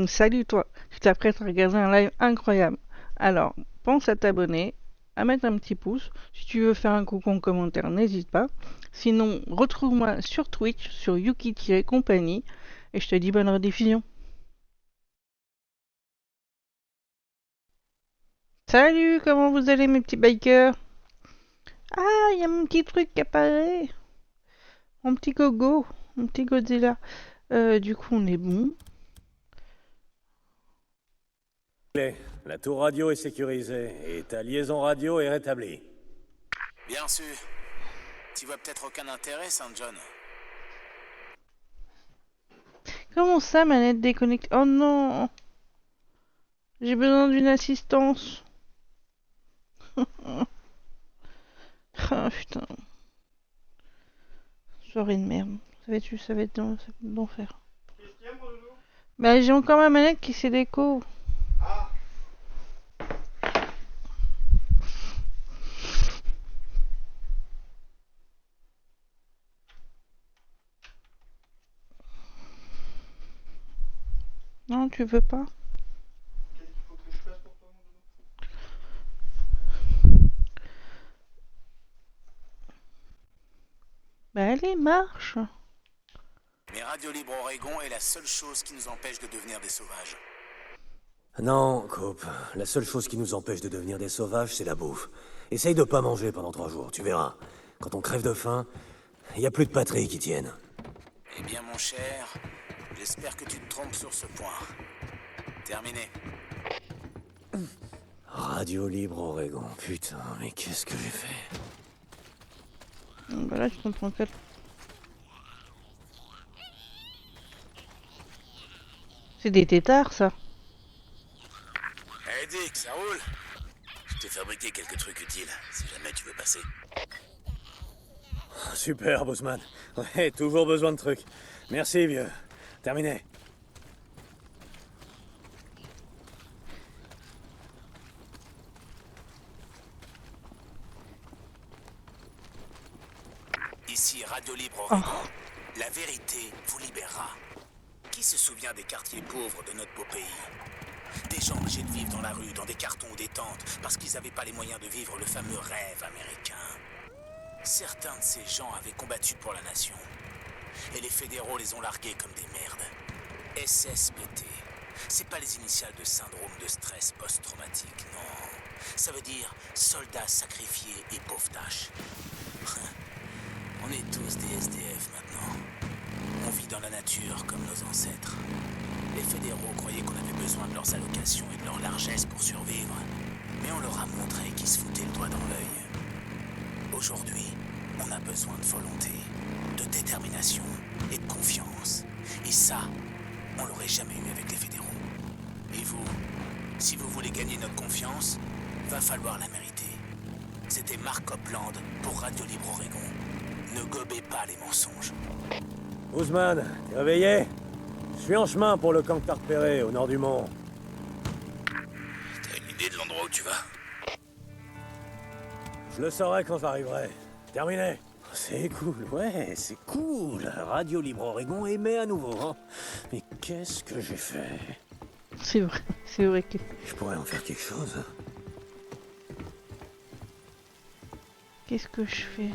Salut toi, tu t'apprêtes à regarder un live incroyable. Alors, pense à t'abonner, à mettre un petit pouce. Si tu veux faire un coucou en commentaire, n'hésite pas. Sinon, retrouve-moi sur Twitch, sur Yuki-compagnie, et je te dis bonne rediffusion. Salut, comment vous allez mes petits bikers? Ah, il y a mon petit truc qui apparaît. Mon petit gogo, mon petit Godzilla. Du coup, on est bon. La tour radio est sécurisée et ta liaison radio est rétablie. Bien sûr. Tu vois peut-être aucun intérêt, Saint John. Comment ça, manette déconnectée? Oh non, j'ai besoin d'une assistance. Ah putain, soirée de merde. Ça va être d'enfer. Bah j'ai encore ma manette qui s'est déco. Non, tu veux pas? Bah allez, marche. Mais Radio Libre Oregon est la seule chose qui nous empêche de devenir des sauvages. Non, Cope, la seule chose qui nous empêche de devenir des sauvages, c'est la bouffe. Essaye de pas manger pendant 3 jours, tu verras. Quand on crève de faim, y a plus de patrie qui tienne. Eh bien, mon cher, j'espère que tu te trompes sur ce point. Terminé. Radio Libre Oregon, putain, mais qu'est-ce que j'ai fait? Bah là, je comprends que... C'est des têtards, ça. Hey Dick, ça roule? Je t'ai fabriqué quelques trucs utiles, si jamais tu veux passer. Super, Bossman. Ouais, toujours besoin de trucs. Merci, vieux. Terminé. Ici Radio Libre Oh, Oregon. La vérité vous libérera. Qui se souvient des quartiers pauvres de notre beau pays? Des gens obligés de vivre dans la rue, dans des cartons ou des tentes, parce qu'ils n'avaient pas les moyens de vivre le fameux rêve américain. Certains de ces gens avaient combattu pour la nation. Et les fédéraux les ont largués comme des merdes. SSPT. C'est pas les initiales de syndrome de stress post-traumatique, non. Ça veut dire soldats sacrifiés et pauvres tâches. On est tous des SDF maintenant. On vit dans la nature comme nos ancêtres. Les fédéraux croyaient qu'on avait besoin de leurs allocations et de leur largesse pour survivre. Mais on leur a montré qu'ils se foutaient le doigt dans l'œil. Aujourd'hui, on a besoin de volonté, de détermination et de confiance. Et ça, on l'aurait jamais eu avec les fédéraux. Et vous, si vous voulez gagner notre confiance, va falloir la mériter. C'était Mark Copland pour Radio Libre Oregon. Ne gobez pas les mensonges. Bossman, t'es réveillé? Je suis en chemin pour le camp que t'as repéré, au nord du mont. T'as une idée de l'endroit où tu vas? Je le saurai quand j'arriverai. Terminé. C'est cool, ouais, c'est cool. Radio Libre Oregon émet à nouveau, hein. Mais qu'est-ce que j'ai fait? c'est vrai que... Je pourrais en faire quelque chose. Qu'est-ce que je fais?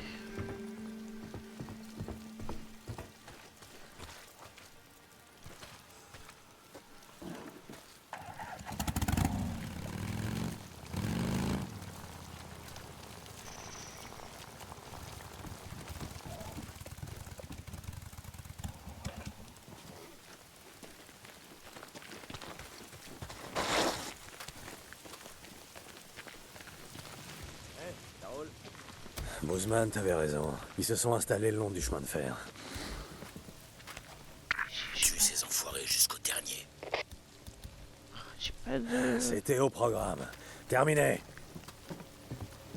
Bossman, t'avais raison. Ils se sont installés le long du chemin de fer. Tue ces enfoirés jusqu'au dernier. J'ai pas de... C'était au programme. Terminé.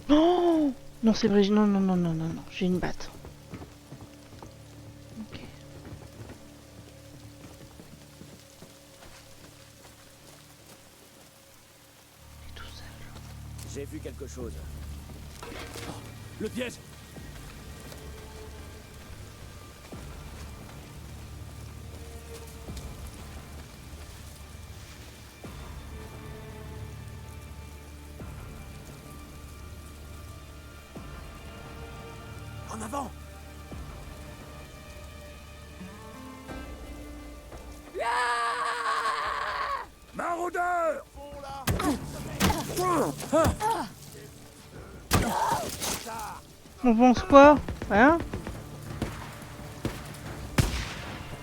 Non. Non, c'est vrai, non, non, non, non, non, non, j'ai une batte. Ok. Il est tout seul. J'ai vu quelque chose. Oh, le piège! avant. Maraudeur! On pense quoi? Hein?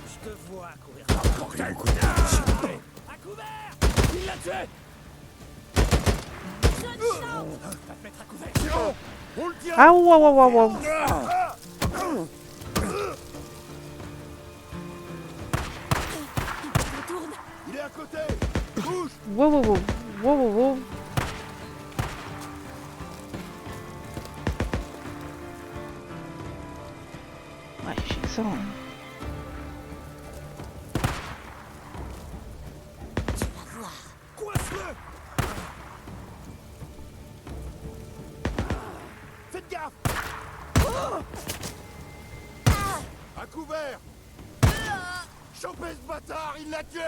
Je te vois courir. Un coup de à couvert! Il l'a tué! Va te mettre à couvert! On le tient! Ah ouah ouah ouah ouah. Il est à côté! Bouge! Wow wow wow. Wow wow wow. Ouais, j'ai ça. Hein. Coince-le! Faites gaffe! À couvert! Chopez ce bâtard, il l'a tué!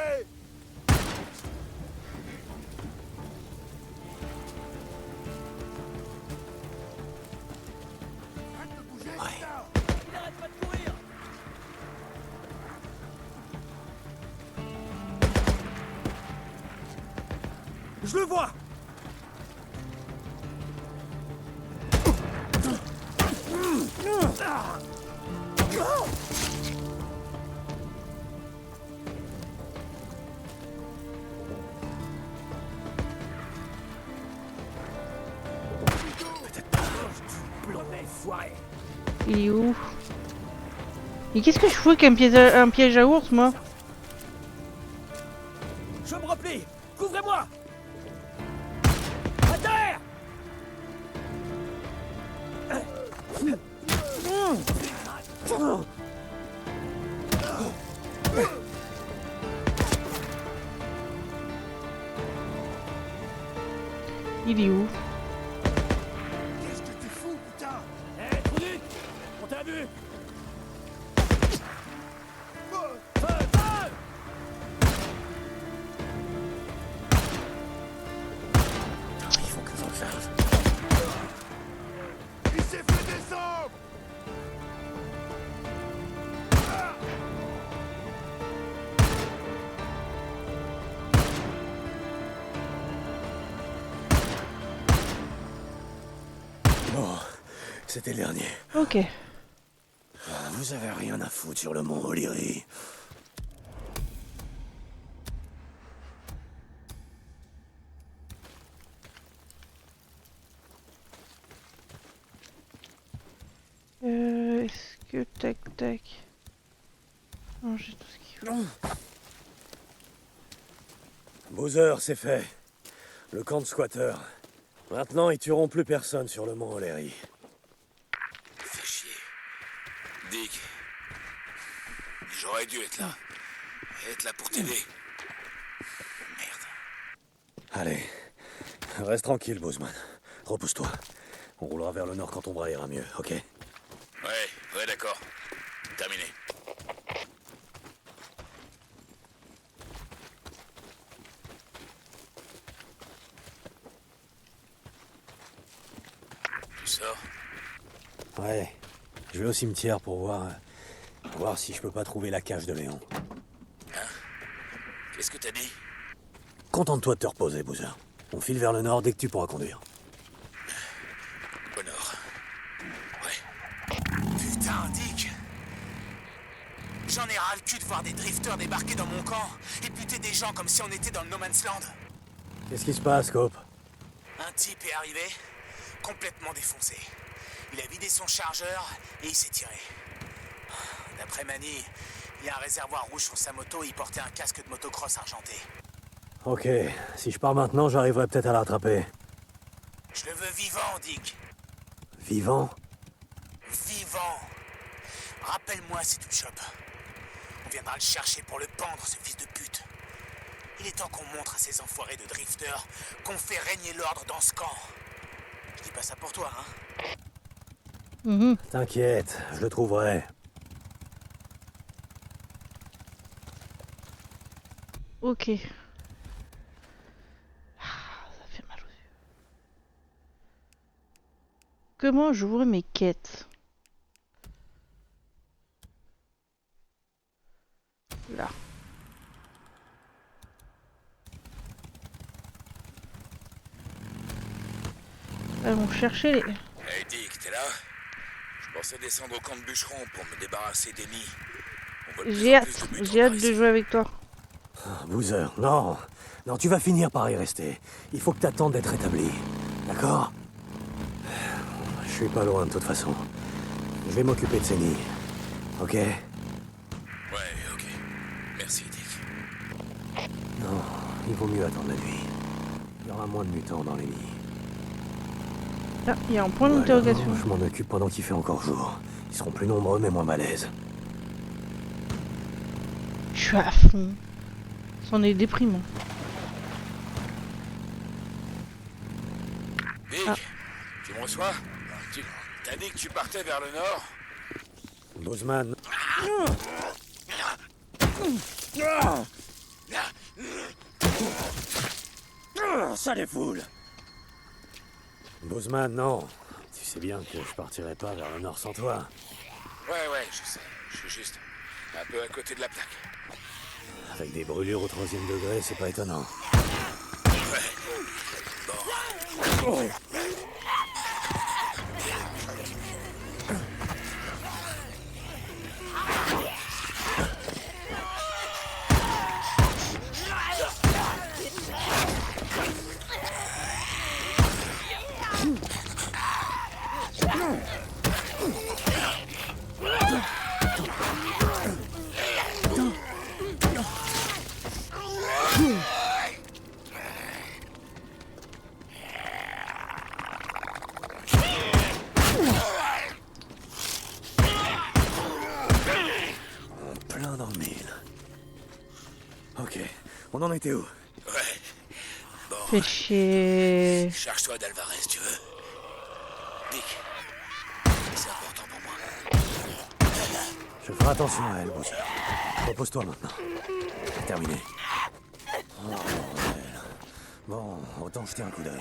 Arrête de bouger, putain! Il arrête pas de courir! Je le vois! Il est où? Et qu'est-ce que je fous avec un piège à ours, moi? Je me replie! Couvrez-moi! À terre! Il est où? Qu'est-ce que tu fous, putain? Hé, trou duc! On t'a vu! Feu! Feu! Il faut que j'en charge. Il s'est fait descendre! Bon, c'était le dernier. Ok. Vous avez rien à foutre sur le mont O'Leary. Est-ce que tac tac. Non, j'ai tout ce qu'il faut. Bowser, c'est fait. Le camp de squatteurs. Maintenant, ils tueront plus personne sur le mont O'Leary. Fais chier. Dick. J'aurais dû être là. Être là pour t'aider. Merde. Allez, reste tranquille, Bozeman. Repousse-toi. On roulera vers le nord quand ton bras ira mieux, ok? Ouais, d'accord. Terminé. Tu sors? Ouais. Je vais au cimetière pour voir si je peux pas trouver la cage de Léon. Qu'est-ce que t'as dit? Contente-toi de te reposer, Bowser. On file vers le nord dès que tu pourras conduire. Au nord. Ouais. Putain, Dick! J'en ai ras le cul de voir des drifters débarquer dans mon camp et buter des gens comme si on était dans le No Man's Land. Qu'est-ce qui se passe, Cope? Un type est arrivé, complètement défoncé. Il a vidé son chargeur et il s'est tiré. D'après Manny, il a un réservoir rouge sur sa moto et il portait un casque de motocross argenté. Ok, si je pars maintenant, j'arriverai peut-être à l'attraper. Je le veux vivant, Dick. Vivant? Vivant. Rappelle-moi si tu me chopes. On viendra le chercher pour le pendre, ce fils de pute. Il est temps qu'on montre à ces enfoirés de drifters qu'on fait régner l'ordre dans ce camp. Je dis pas ça pour toi, hein. Mhm. T'inquiète, je le trouverai. Ok. Ah, ça fait mal aux yeux. Comment j'ouvre mes quêtes? Elles vont chercher les... Hey Dick, t'es là? Je pensais descendre au camp de bûcheron pour me débarrasser d'Amy. On voit de plus en plus de mutants J'ai hâte par de ici. jouer avec toi. Ah, Boozer, non. Non, tu vas finir par y rester. Il faut que t'attendes d'être rétabli. D'accord? Je suis pas loin de toute façon. Je vais m'occuper de Senny. Ok? Ouais, ok. Merci Dick. Non, il vaut mieux attendre la nuit. Il y aura moins de mutants dans les nids. Ah, il y a un point Ou d'interrogation. alors, je m'en occupe pendant qu'il fait encore jour. Ils seront plus nombreux mais moins balèzes. Je suis à fond. C'en est déprimant. Dick, Ah. tu me reçois? Tu t'as dit que tu partais vers le nord? Bozeman, Ça les foule. Bozeman, non. Tu sais bien que je partirai pas vers le nord sans toi. Ouais, je sais. Je suis juste un peu à côté de la plaque. Avec des brûlures au 3e degré, c'est pas étonnant. Plein dans le mille. Ok, on en était où? Ouais. Bon, Fais chier. charge-toi d'Alvarez, tu veux. Dick, c'est important pour moi. Je ferai attention à elle, Boozer. Repose-toi maintenant. C'est terminé. Oh, bordel. Bon, autant jeter un coup d'œil.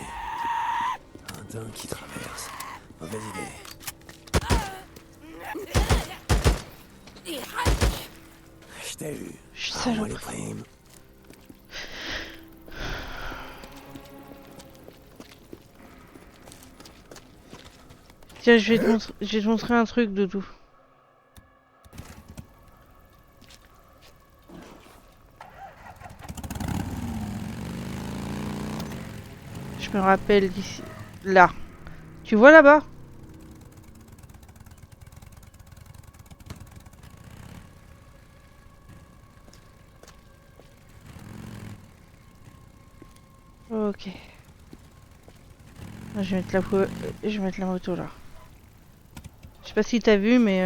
Un dingue qui traverse. Mauvaise idée. Je t'ai eu. Je suis Rends-moi les salope. primes. Tiens, je vais te montrer un truc, Doudou. Je me rappelle d'ici. Là. Tu vois là-bas? Ok. Je vais mettre je vais mettre la moto là. Je sais pas si t'as vu, mais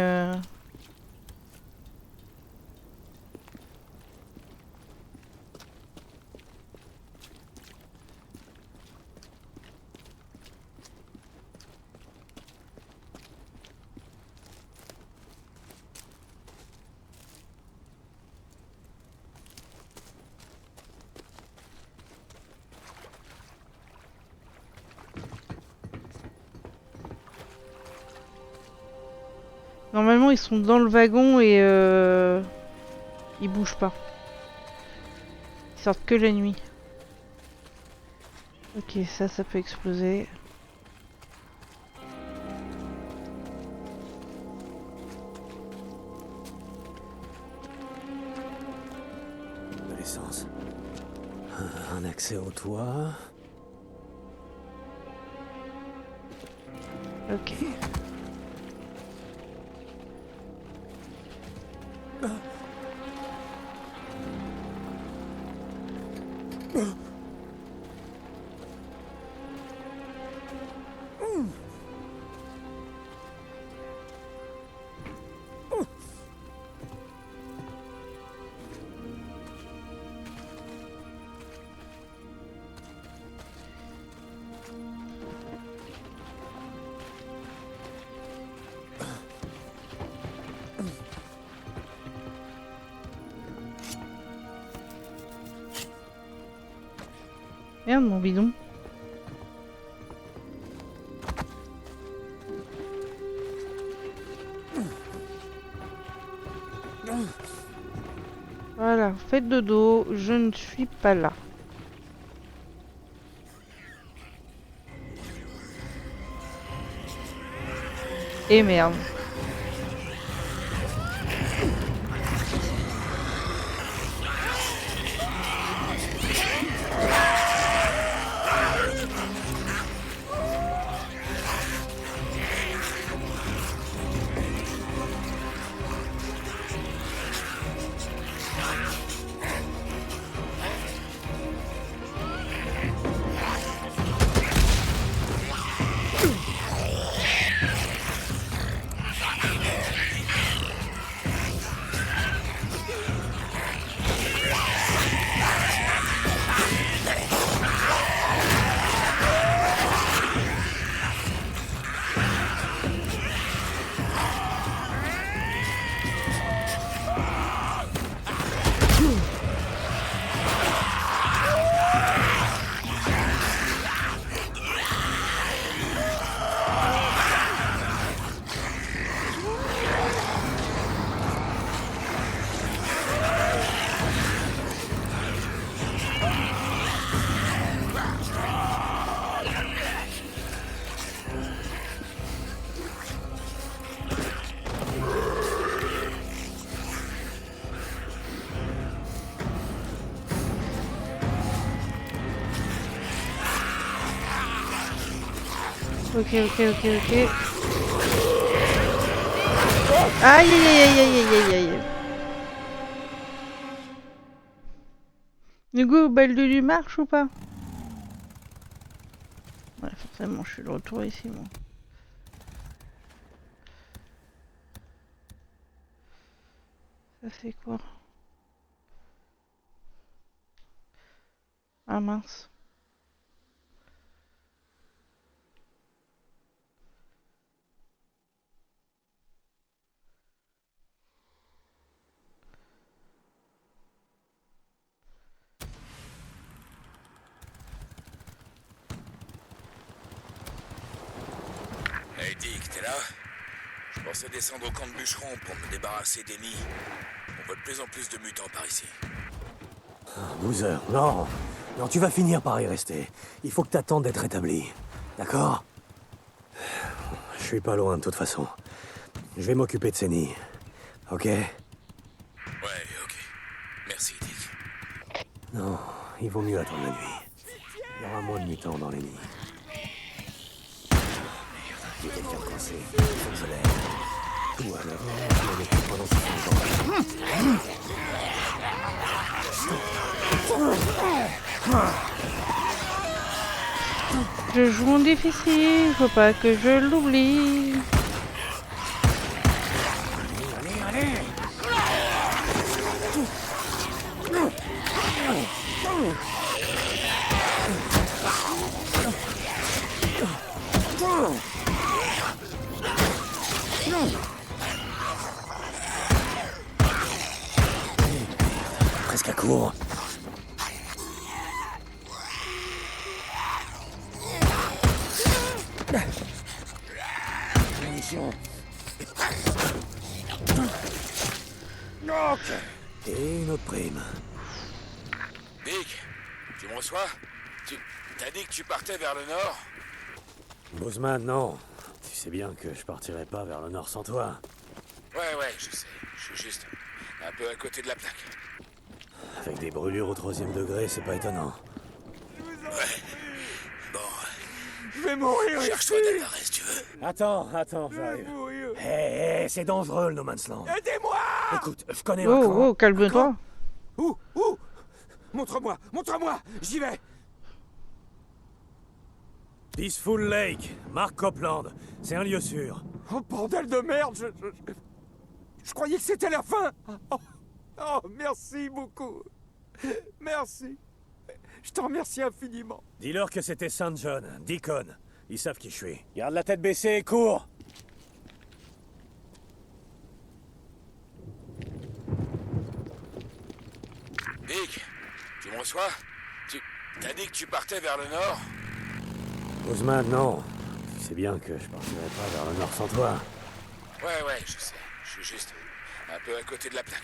normalement ils sont dans le wagon et ils bougent pas. Ils sortent que la nuit. Ok, ça peut exploser. De l'essence. Un accès au toit. Ok. Merde, mon bidon. Voilà, faites dodo, je ne suis pas là. Et merde. Ok. Aïe aïe. Du coup, Baldu lui marche ou pas? Ouais, forcément, je suis de retour ici, moi. Ça c'est quoi? Ah mince. Hey Dick, t'es là? Je pensais descendre au camp de bûcherons pour me débarrasser d'Eni. On voit de plus en plus de mutants par ici. Boozer, non. Non, tu vas finir par y rester. Il faut que t'attendes d'être rétabli. D'accord? Je suis pas loin de toute façon. Je vais m'occuper de Senny. Ok? Ouais, ok. Merci, Dick. Non, il vaut mieux attendre la nuit. Il y aura moins de mutants dans les nids. Il y a quelqu'un de coincé. Faut que je l'aide. Ou alors, je l'ai pendant ce Je joue en difficile, faut pas que je l'oublie. Presque à court. Munitions. Ok. Et une autre prime. Dick, tu me reçois? T'as dit que tu partais vers le nord? Bozeman, non. Tu sais bien que je partirai pas vers le nord sans toi. Ouais, je sais. Je suis juste un peu à côté de la plaque. Avec des brûlures au 3e degré, c'est pas étonnant. Ouais. Bon, Je vais mourir cherche-toi d'Alvarez, tu veux? Attends, j'arrive. Hé, c'est dangereux le No Man's Land. Aidez-moi! Écoute, je connais un camp. Oh, calme-toi. Où? Montre-moi, j'y vais! Peaceful Lake, Mark Copeland. C'est un lieu sûr. Oh, bordel de merde, je croyais que c'était la fin! Oh, merci beaucoup! Merci! Je t'en remercie infiniment! Dis-leur que c'était Saint John, Deacon. Ils savent qui je suis. Garde la tête baissée et cours! Dick, tu me reçois? T'as dit que tu partais vers le nord? Bozeman, non. Tu sais bien que je partirai pas vers le nord sans toi. Ouais, je sais. Je suis juste un peu à côté de la plaque.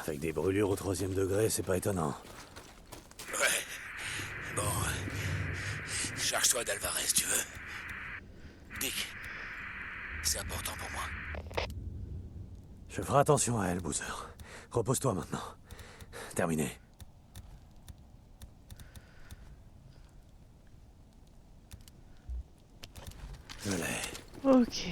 Avec des brûlures au 3e degré, c'est pas étonnant. Ouais. Bon. Charge-toi d'Alvarez, tu veux? Dick. C'est important pour moi. Je ferai attention à elle, Boozer. Repose-toi maintenant. Terminé. Je l'ai. Ok.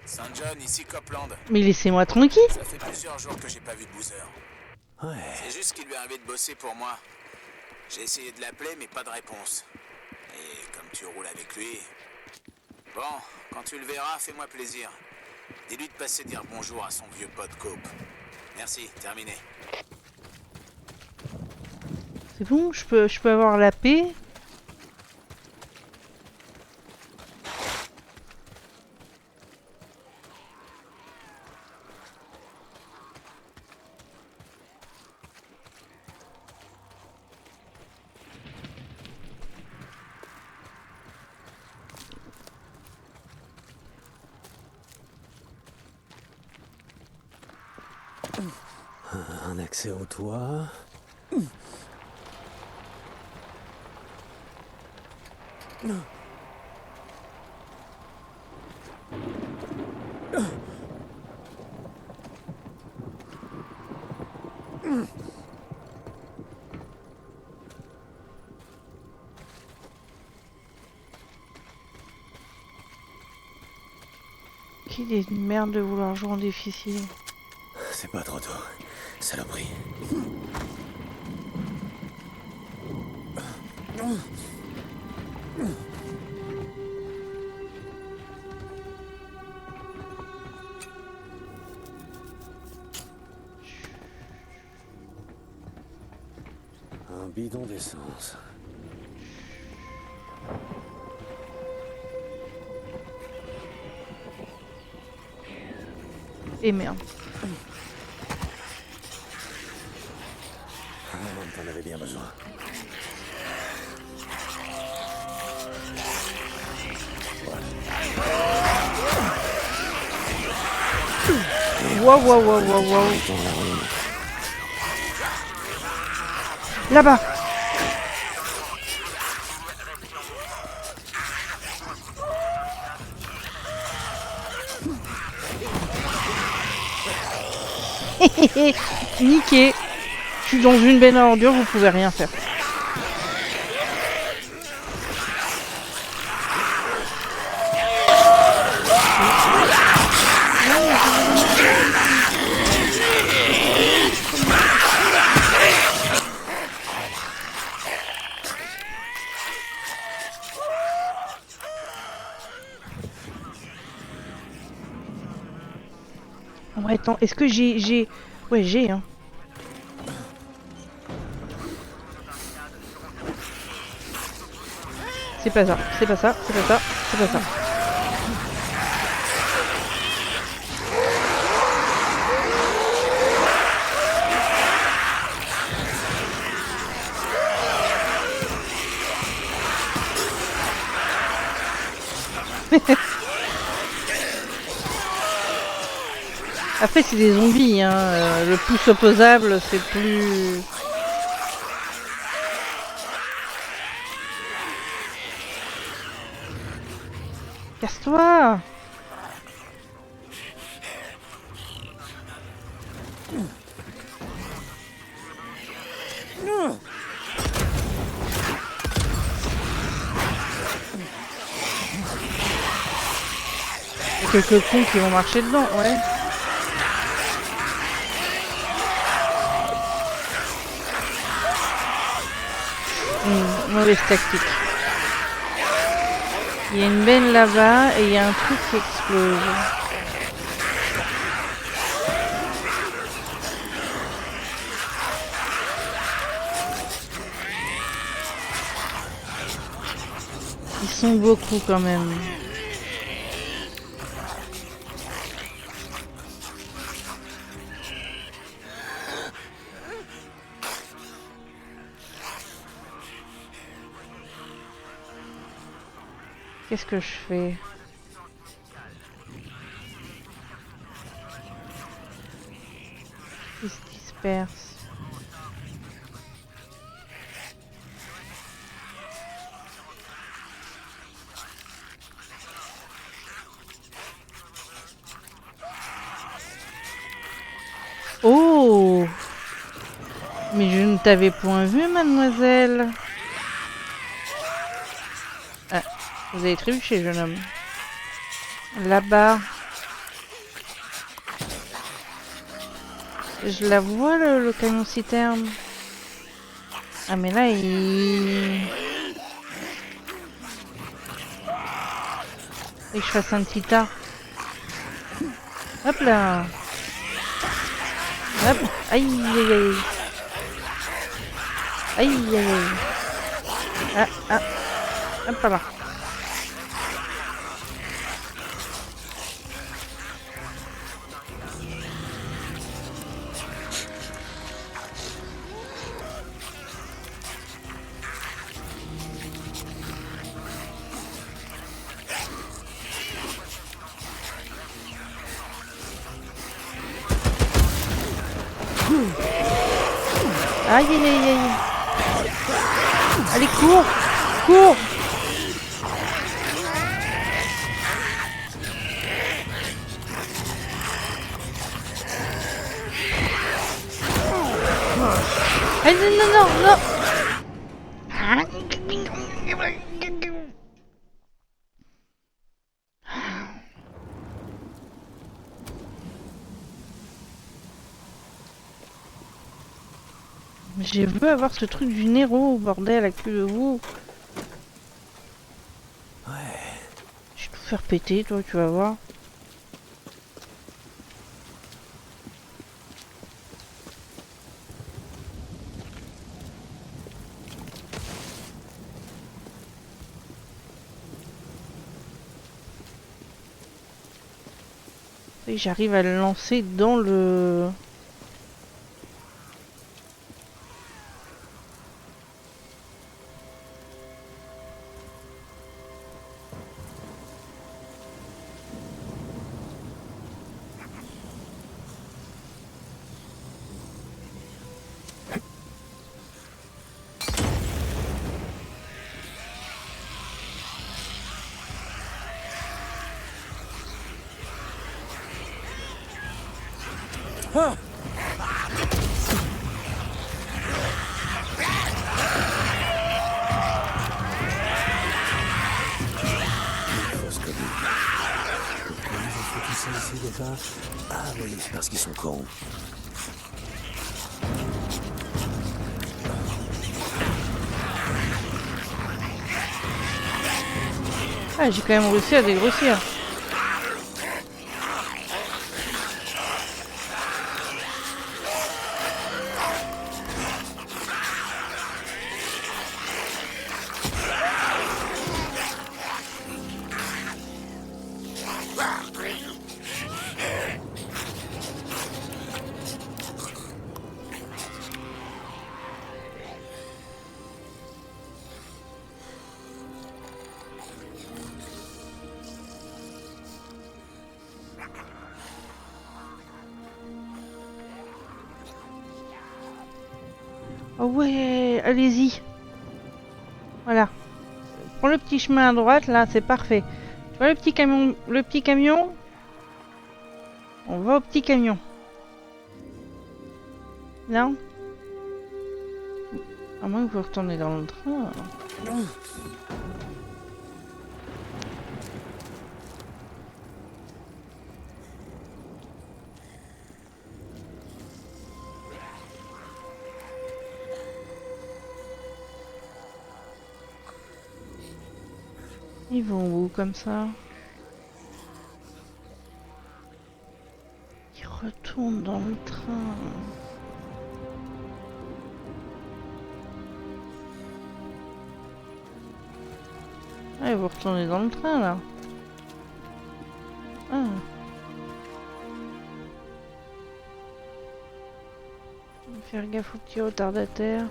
Saint John, ici Copland. Mais laissez-moi tranquille. Ça fait plusieurs jours que j'ai pas vu de Boozer. Ouais. C'est juste qu'il lui est arrivé de bosser pour moi. J'ai essayé de l'appeler, mais pas de réponse. Et comme tu roules avec lui... Bon, quand tu le verras, fais-moi plaisir. Dis-lui de passer dire bonjour à son vieux pote Cope. Merci, terminé. C'est bon, je peux avoir la paix. Un accès au toit. Qu'il est une merde de vouloir jouer en difficile. C'est pas trop tôt. Saloperie. Un bidon d'essence. Et merde. T'en avais bien besoin. Wow, wow, wow, wow, wow. Là-bas. Niqué. Je suis dans une benne à ordures, vous pouvez rien faire. Ouais, attends, est-ce que j'ai... Ouais, j'ai, hein. C'est pas ça, c'est pas ça, c'est pas ça, c'est pas ça. Après, c'est des zombies, hein. Le plus opposable, c'est plus... Casse-toi! Il y a quelques cons qui vont marcher dedans, ouais. Mauvaise tactique. Il y a une benne là-bas et il y a un truc qui explose. Ils sont beaucoup quand même. Qu'est-ce que je fais? Ils se dispersent. Mais je ne t'avais point vu, mademoiselle. Ah, vous avez trébuché, jeune homme. Là-bas. Je la vois, le camion citerne. Ah, mais là, il... Et que je fasse un petit tas. Hop là. Hop. Aïe, aïe, aïe. Aïe, aïe, aïe. Ah, ah. Hop là. Aïe, aïe, aïe, aïe. Allez, cours. Cours. Allez, non, non, non, non. Je veux avoir ce truc du Nero, bordel, avec plus de vous. Ouais. Je vais tout faire péter, toi, tu vas voir. Et j'arrive à le lancer dans le... Ah! Fausse commune. Pourquoi ils ont foutu ça ici déjà? Ah oui, c'est parce qu'ils sont cons. Ah, j'ai quand même réussi à dégrossir. Oh ouais, allez-y. Voilà. Prends le petit chemin à droite, là, c'est parfait. Tu vois le petit camion? On va au petit camion. Là? À moins que vous retournez dans le train. Ils vont où comme ça? Ils retournent dans le train. Ah, ils vont retourner dans le train là. Ah. Faire gaffe aux petits retardataires.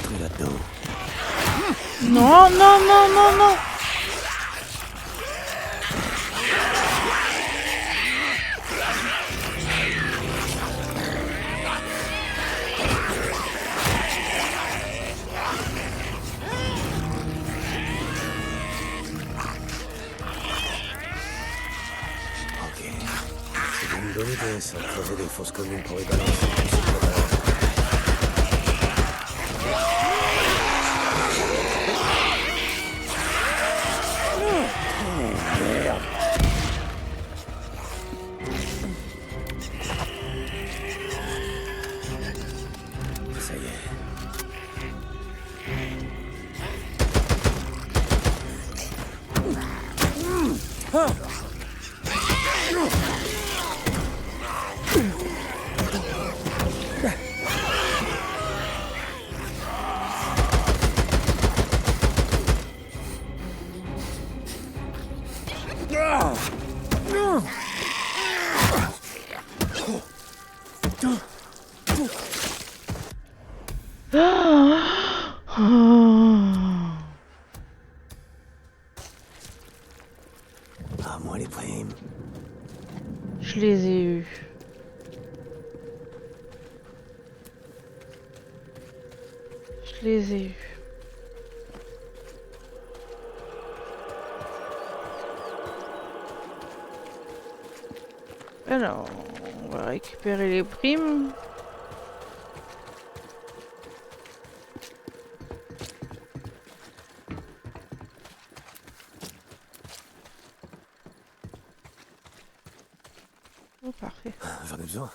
Plus là-dedans. Non, non, non, non, non. Ok. C'est une bonne idée, ça, creuser des fosses communes pour y balancer tout ce qu'on va. Ça y est. Ah, moi les primes. Je les ai eus. Je les ai eus. Alors, on va récupérer les primes. Oh, parfait. J'en ai besoin.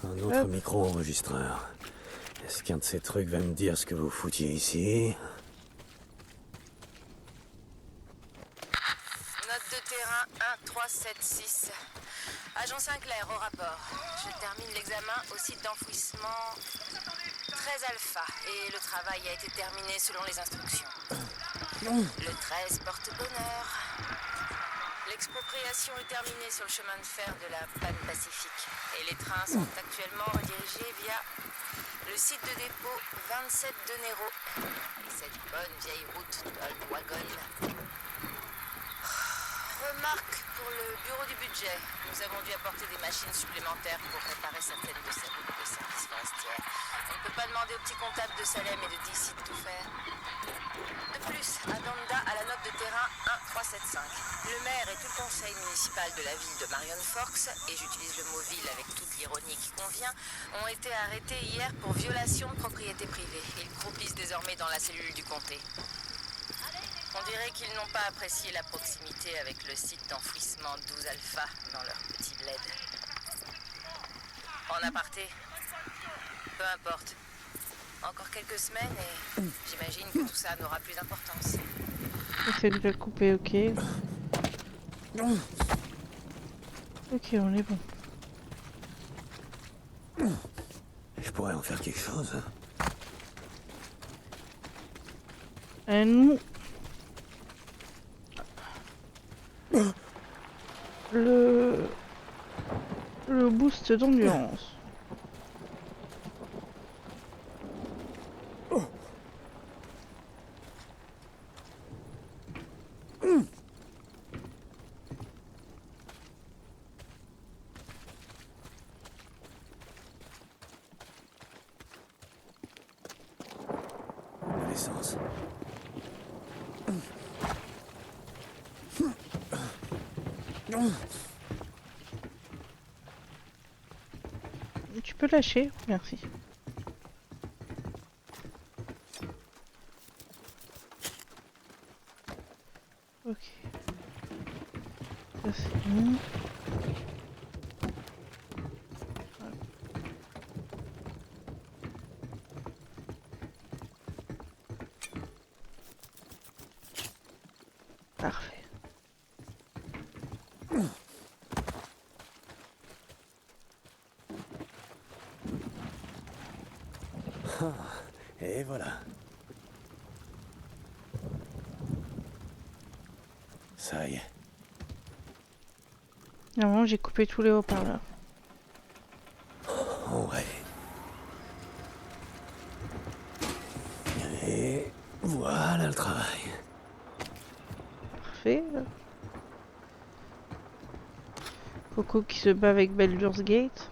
Un autre Hop. micro-enregistreur. Est-ce qu'un de ces trucs va me dire ce que vous foutiez ici? Note de terrain 1376. Agent Sinclair au rapport. Je termine l'examen au site d'enfouissement 13 Alpha et le travail a été terminé selon les instructions. Le 13 porte bonheur. L'expropriation est terminée sur le chemin de fer de la Panne Pacifique et les trains sont actuellement redirigés via le site de dépôt 27 de Nero et cette bonne vieille route d'Oldwagon. Remarque pour le bureau du budget. Nous avons dû apporter des machines supplémentaires pour réparer certaines de ces routes de service forestière. On ne peut pas demander au petit comptable de Salem et de DC de tout faire. De plus, Adanda a la note de terrain 1375. Le maire et tout le conseil municipal de la ville de Marion Forks, et j'utilise le mot ville avec toute l'ironie qui convient, ont été arrêtés hier pour violation de propriété privée. Ils croupissent désormais dans la cellule du comté. On dirait qu'ils n'ont pas apprécié la proximité avec le site d'enfouissement 12 Alpha dans leur petit bled. En aparté, peu importe. Encore quelques semaines et j'imagine que tout ça n'aura plus d'importance. C'est déjà coupé, ok. Ok, on est bon. Je pourrais en faire quelque chose. Et nous... Le boost d'endurance. De l'essence. Tu peux lâcher, merci. Ok. Ça c'est bon. Parfait. Et voilà. Ça y est. Normalement, j'ai coupé tous les haut-parleurs. Ouais. Et voilà le travail. Parfait. Coco qui se bat avec Baldur's Gate.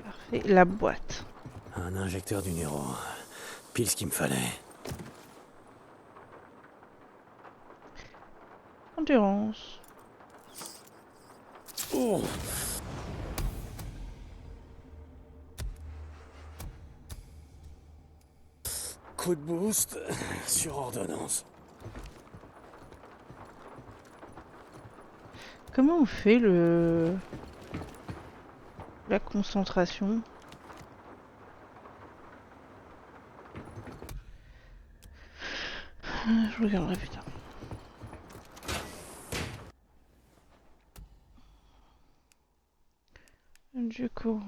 Parfait. La boîte. Un injecteur du Nero. Pile ce qu'il me fallait. Endurance. Oh. Coup de boost sur ordonnance. Comment on fait la concentration? Je regarderai plus tard. Du coup.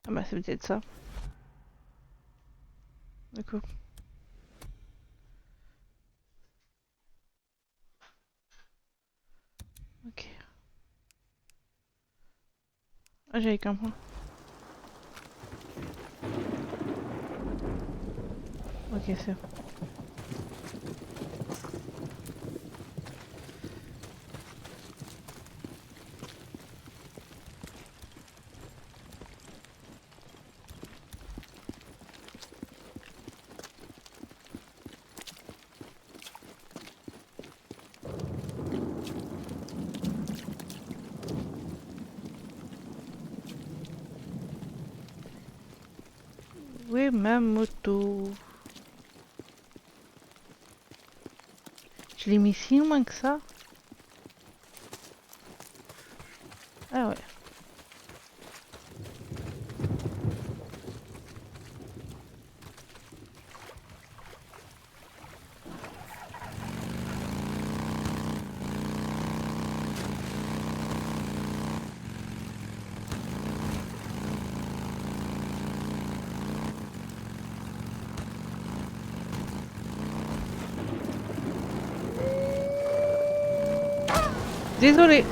Ah bah c'est peut-être ça. D'accord. Ok. Ah j'avais qu'un point. Ok c'est bon. Où est ma moto? Je l'ai mis si loin que ça? Ah ouais. Désolé.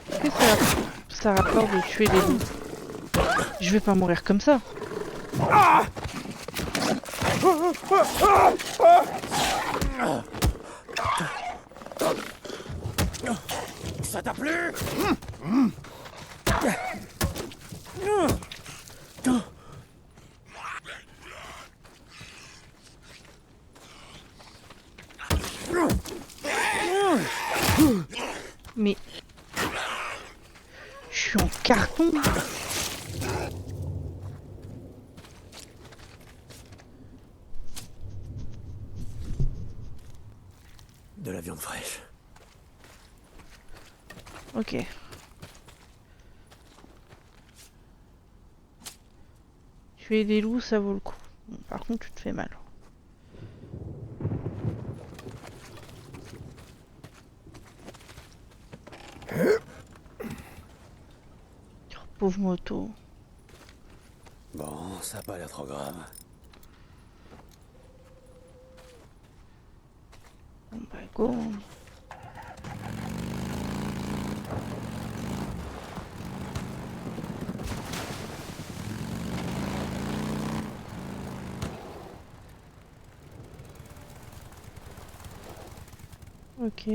Est-ce que ça rapporte de tuer des loups? Je vais pas mourir comme ça. Ça t'a plu? Mais... Je suis en carton. De la viande fraîche. Ok. Tuer des loups, ça vaut le coup. Bon, par contre, tu te fais mal. Oh, pauvre moto. Bon, ça a pas l'air trop grave. Bon bah go. Ok.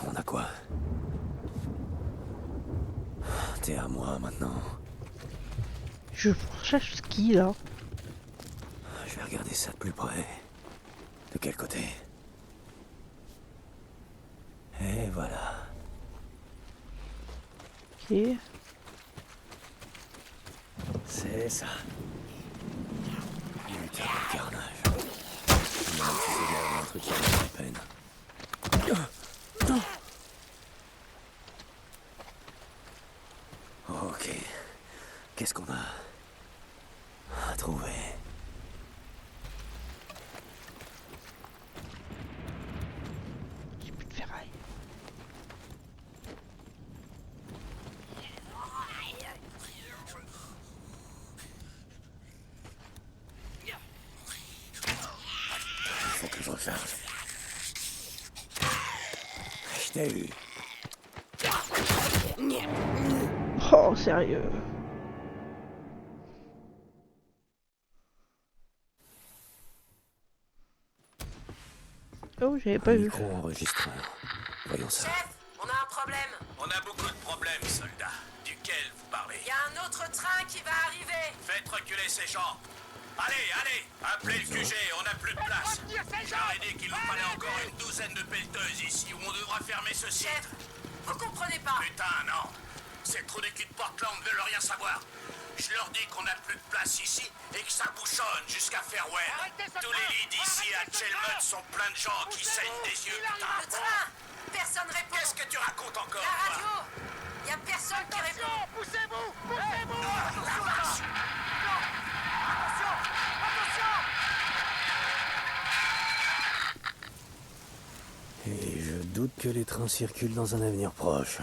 On a quoi? moi maintenant. Je cherche ce qui là? Je vais regarder ça de plus près. De quel côté? Et voilà. Ok. C'est ça. Putain de carnage. Je me demande si c'est là un truc qui vaut la peine. Ok. Qu'est-ce qu'on a à trouver? J'ai plus de ferraille. Faut que je recharge. Je t'ai eu. Oh, sérieux. Oh, j'avais pas vu. Micro-enregistreur. Voyons ça. Chef, on a un problème. On a beaucoup de problèmes, soldats. Duquel vous parlez? Il y a un autre train qui va arriver. Faites reculer ces gens. Allez, allez, appelez le QG, on n'a plus de place. Je leur ai dit qu'il nous fallait encore une douzaine de pelleteuses ici où on devra fermer ce site. Chef, vous comprenez pas. Putain, non. Ces trous de cul de Portland veulent rien savoir. Je leur dis qu'on n'a plus de place ici et que ça bouchonne jusqu'à Fairwell. Tous les lits d'ici à Chelmut sont pleins de gens qui saignent des yeux, putain. Le train, personne répond. Qu'est-ce que tu racontes encore, La toi? radio, il y a personne qui répond. Poussez-vous! Poussez-vous! La vache! Et je doute que les trains circulent dans un avenir proche.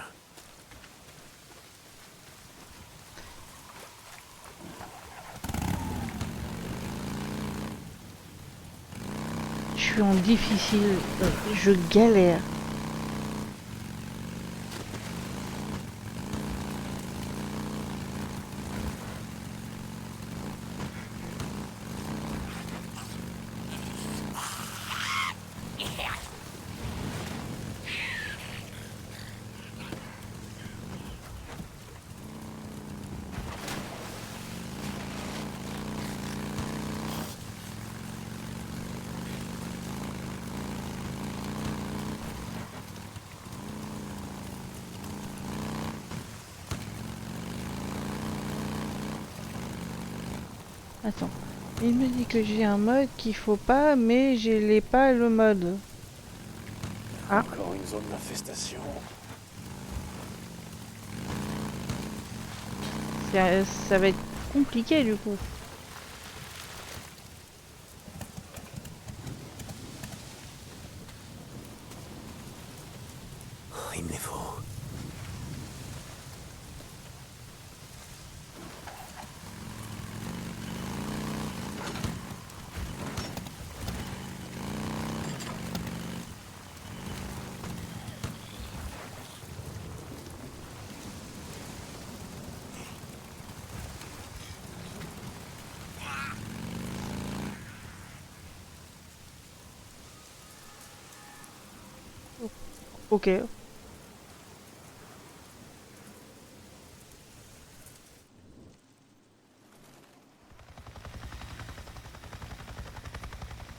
Je suis en difficile. Je galère. Attends. Il me dit que j'ai un mode qu'il faut pas, mais je l'ai pas le mode. Ah. Encore une zone d'infestation. Ça va être compliqué du coup. Oh, il me les faut. Ok.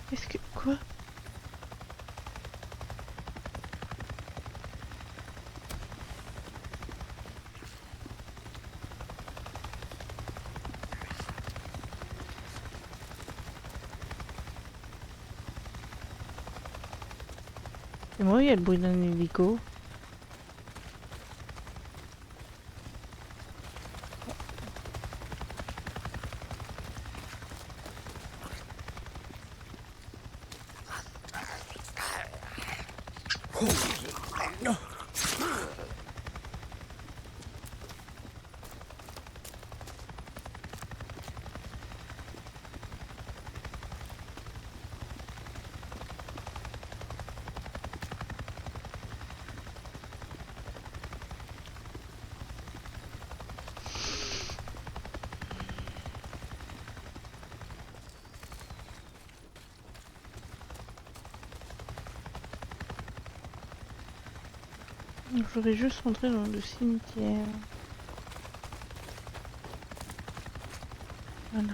Qu'est-ce que... Quoi? C'est moi, il y a le bruit d'un hélico. Je voudrais juste rentrer dans le cimetière. Voilà.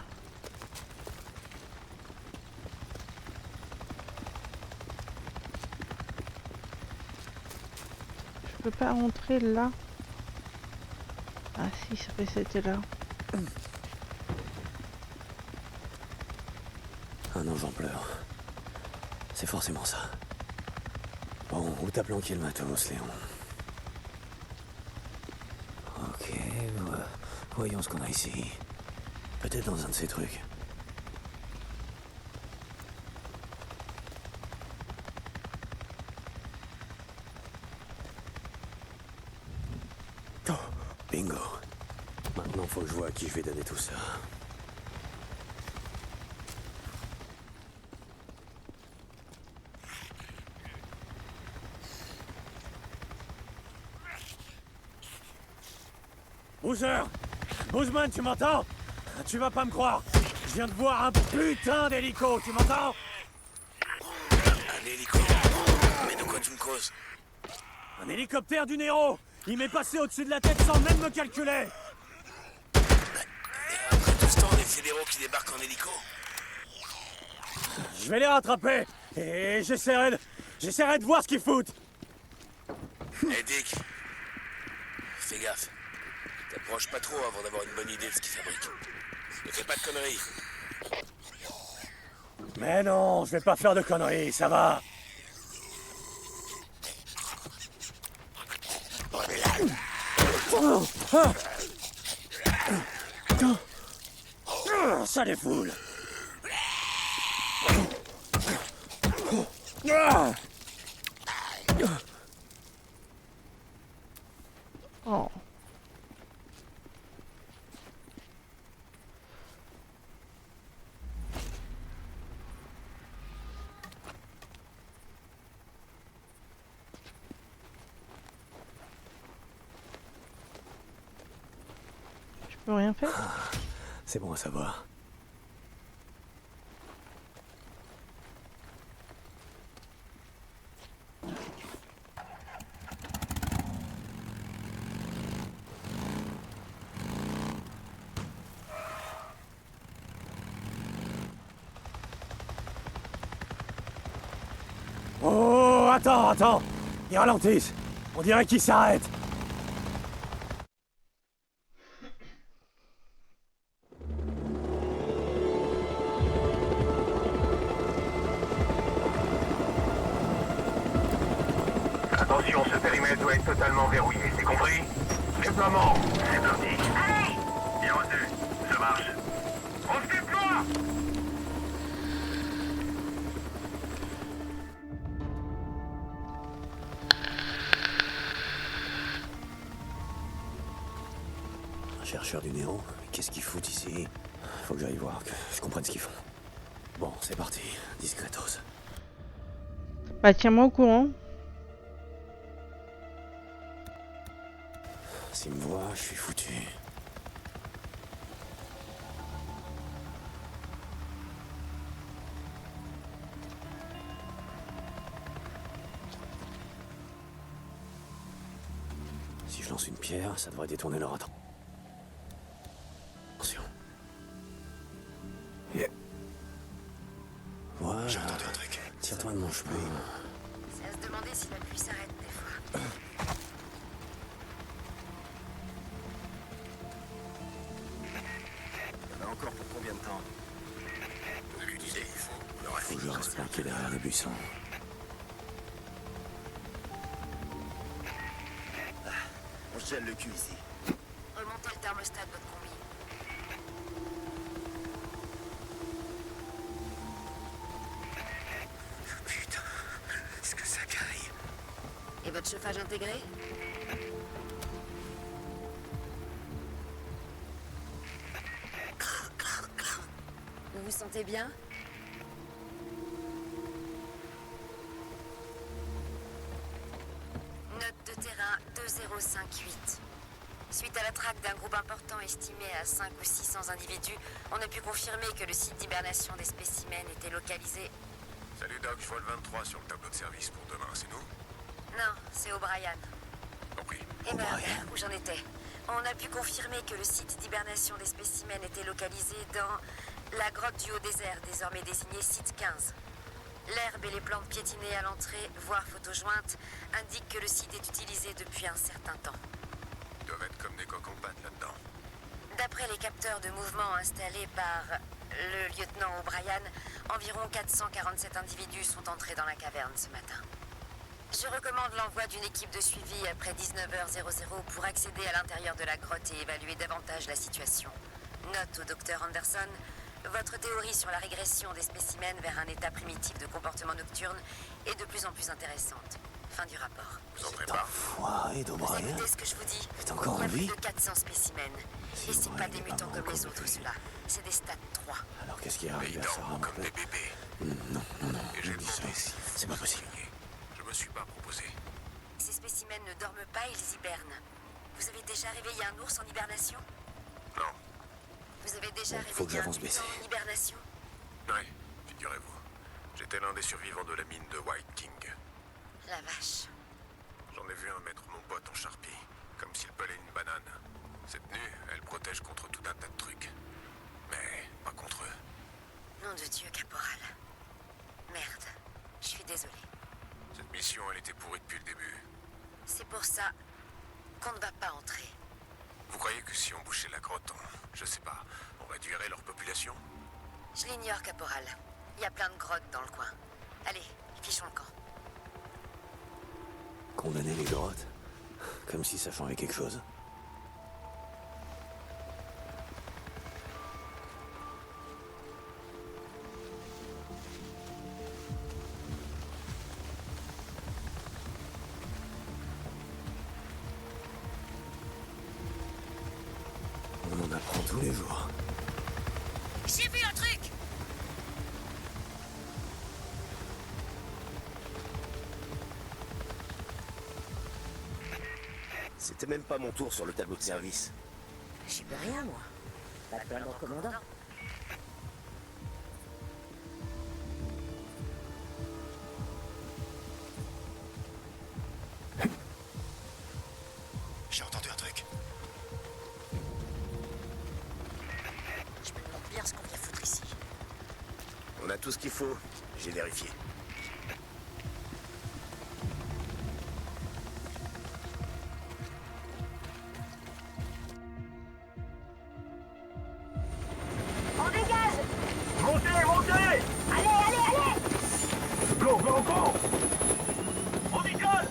Je peux pas rentrer là. Ah si, ça fait c'était là. Un ange en pleurs. C'est forcément ça. Bon, où t'as planqué le matos, Léon? Ok, voyons ce qu'on a ici. Peut-être dans un de ces trucs. Oh, bingo. Maintenant, faut que je vois à qui je vais donner tout ça. Boozer! Boozman, tu m'entends? Tu vas pas me croire. Je viens de voir un putain d'hélico, tu m'entends? Un hélico? Mais de quoi tu me causes? Un hélicoptère du Nero! Il m'est passé au-dessus de la tête sans même me calculer! Et après tout ce temps, des fédéraux qui débarquent en hélico? Je vais les rattraper! Et j'essaierai de voir ce qu'ils foutent! Hé Dick, fais gaffe. T'approches pas trop avant d'avoir une bonne idée de ce qu'ils fabriquent. Ne fais pas de conneries. Mais non, je vais pas faire de conneries, ça va! Ça défoule! Oh. Je peux rien faire? C'est bon à savoir. Oh, attends! Ils ralentissent! On dirait qu'ils s'arrêtent! Attention, ce périmètre doit être totalement verrouillé, c'est compris? Déploiement, c'est parti. Allez! Bien reçu, ça marche. On se déploie! Un chercheur du Néo, qu'est-ce qu'ils foutent ici? Faut que j'aille voir, que je comprenne ce qu'ils font. Bon, c'est parti, discretos. Bah tiens-moi au courant. S'ils me voient, je suis foutu. Si je lance une pierre, ça devrait détourner leur attention. Attention. Yeah. Voilà. J'ai entendu un truc. Tire-toi de mon cheveu. C'est à se demander si la pluie s'arrête des fois. Il y en a encore pour combien de temps? Aucune idée, il faut. On aurait Faut que je reste planqué derrière les buissons. On se gèle le cul ici. Remontez le thermostat de votre combi. Putain, est-ce que ça caille? Et votre chauffage intégré? Vous vous sentez bien? Note de terrain 2058. Suite à la traque d'un groupe important estimé à 5 ou 600 individus, on a pu confirmer que le site d'hibernation des spécimens était localisé. Salut Doc, je vois le 23 sur le tableau de service pour demain, c'est nous? Non, c'est O'Brien. Compris. Eh ben, O'Brien. où j'en étais? On a pu confirmer que le site d'hibernation des spécimens était localisé dans la grotte du Haut-Désert, désormais désignée site 15. L'herbe et les plantes piétinées à l'entrée, voire photo jointe, indiquent que le site est utilisé depuis un certain temps. Ils doivent être comme des coqs en pâte là-dedans. D'après les capteurs de mouvement installés par le lieutenant O'Brien, environ 447 individus sont entrés dans la caverne ce matin. Je recommande l'envoi d'une équipe de suivi après 19h00 pour accéder à l'intérieur de la grotte et évaluer davantage la situation. Note au docteur Anderson, votre théorie sur la régression des spécimens vers un état primitif de comportement nocturne est de plus en plus intéressante. Fin du rapport. Vous en préparez. Enfoiré Vous d'O'Brien. écoutez ce que je vous dis? Est encore Il y en a plus vie? de 400 spécimens. Et c'est pas des mutants comme les autres, ceux-là. C'est des stades 3. Alors qu'est-ce qui Mais arrive ils à Sarah, dorment mon comme pote? des bébés. Non, Et j'ai je dis ça. demandé si C'est pas possible. je me suis pas proposé. Ces spécimens ne dorment pas, ils hibernent. Vous avez déjà réveillé un ours en hibernation? Non. Vous avez déjà Bon, faut que réveillé un j'avance mutant baisser. en hibernation? Ouais, figurez-vous. J'étais l'un des survivants de la mine de White King. La vache. J'en ai vu un mettre mon pote en charpie, comme s'il pelait une banane. Cette tenue, elle protège contre tout un tas de trucs. Mais pas contre eux. Nom de Dieu, caporal. Merde. Je suis désolé. Cette mission, elle était pourrie depuis le début. C'est pour ça qu'on ne va pas entrer. Vous croyez que si on bouchait la grotte, je sais pas, on réduirait leur population? Je l'ignore, caporal. Il y a plein de grottes dans le coin. Allez, fichons le camp. Condamner les grottes? Comme si ça changeait quelque chose. On en apprend tous les jours. J'ai vu un truc! C'était même pas mon tour sur le tableau de service. J'y peux rien, moi. Pas de plan commandant. J'ai entendu un truc. Je me demande bien ce qu'on vient foutre ici. On a tout ce qu'il faut. J'ai vérifié. On dégage! Montez, montez! Allez, allez, allez! Go, go, go! On y colle!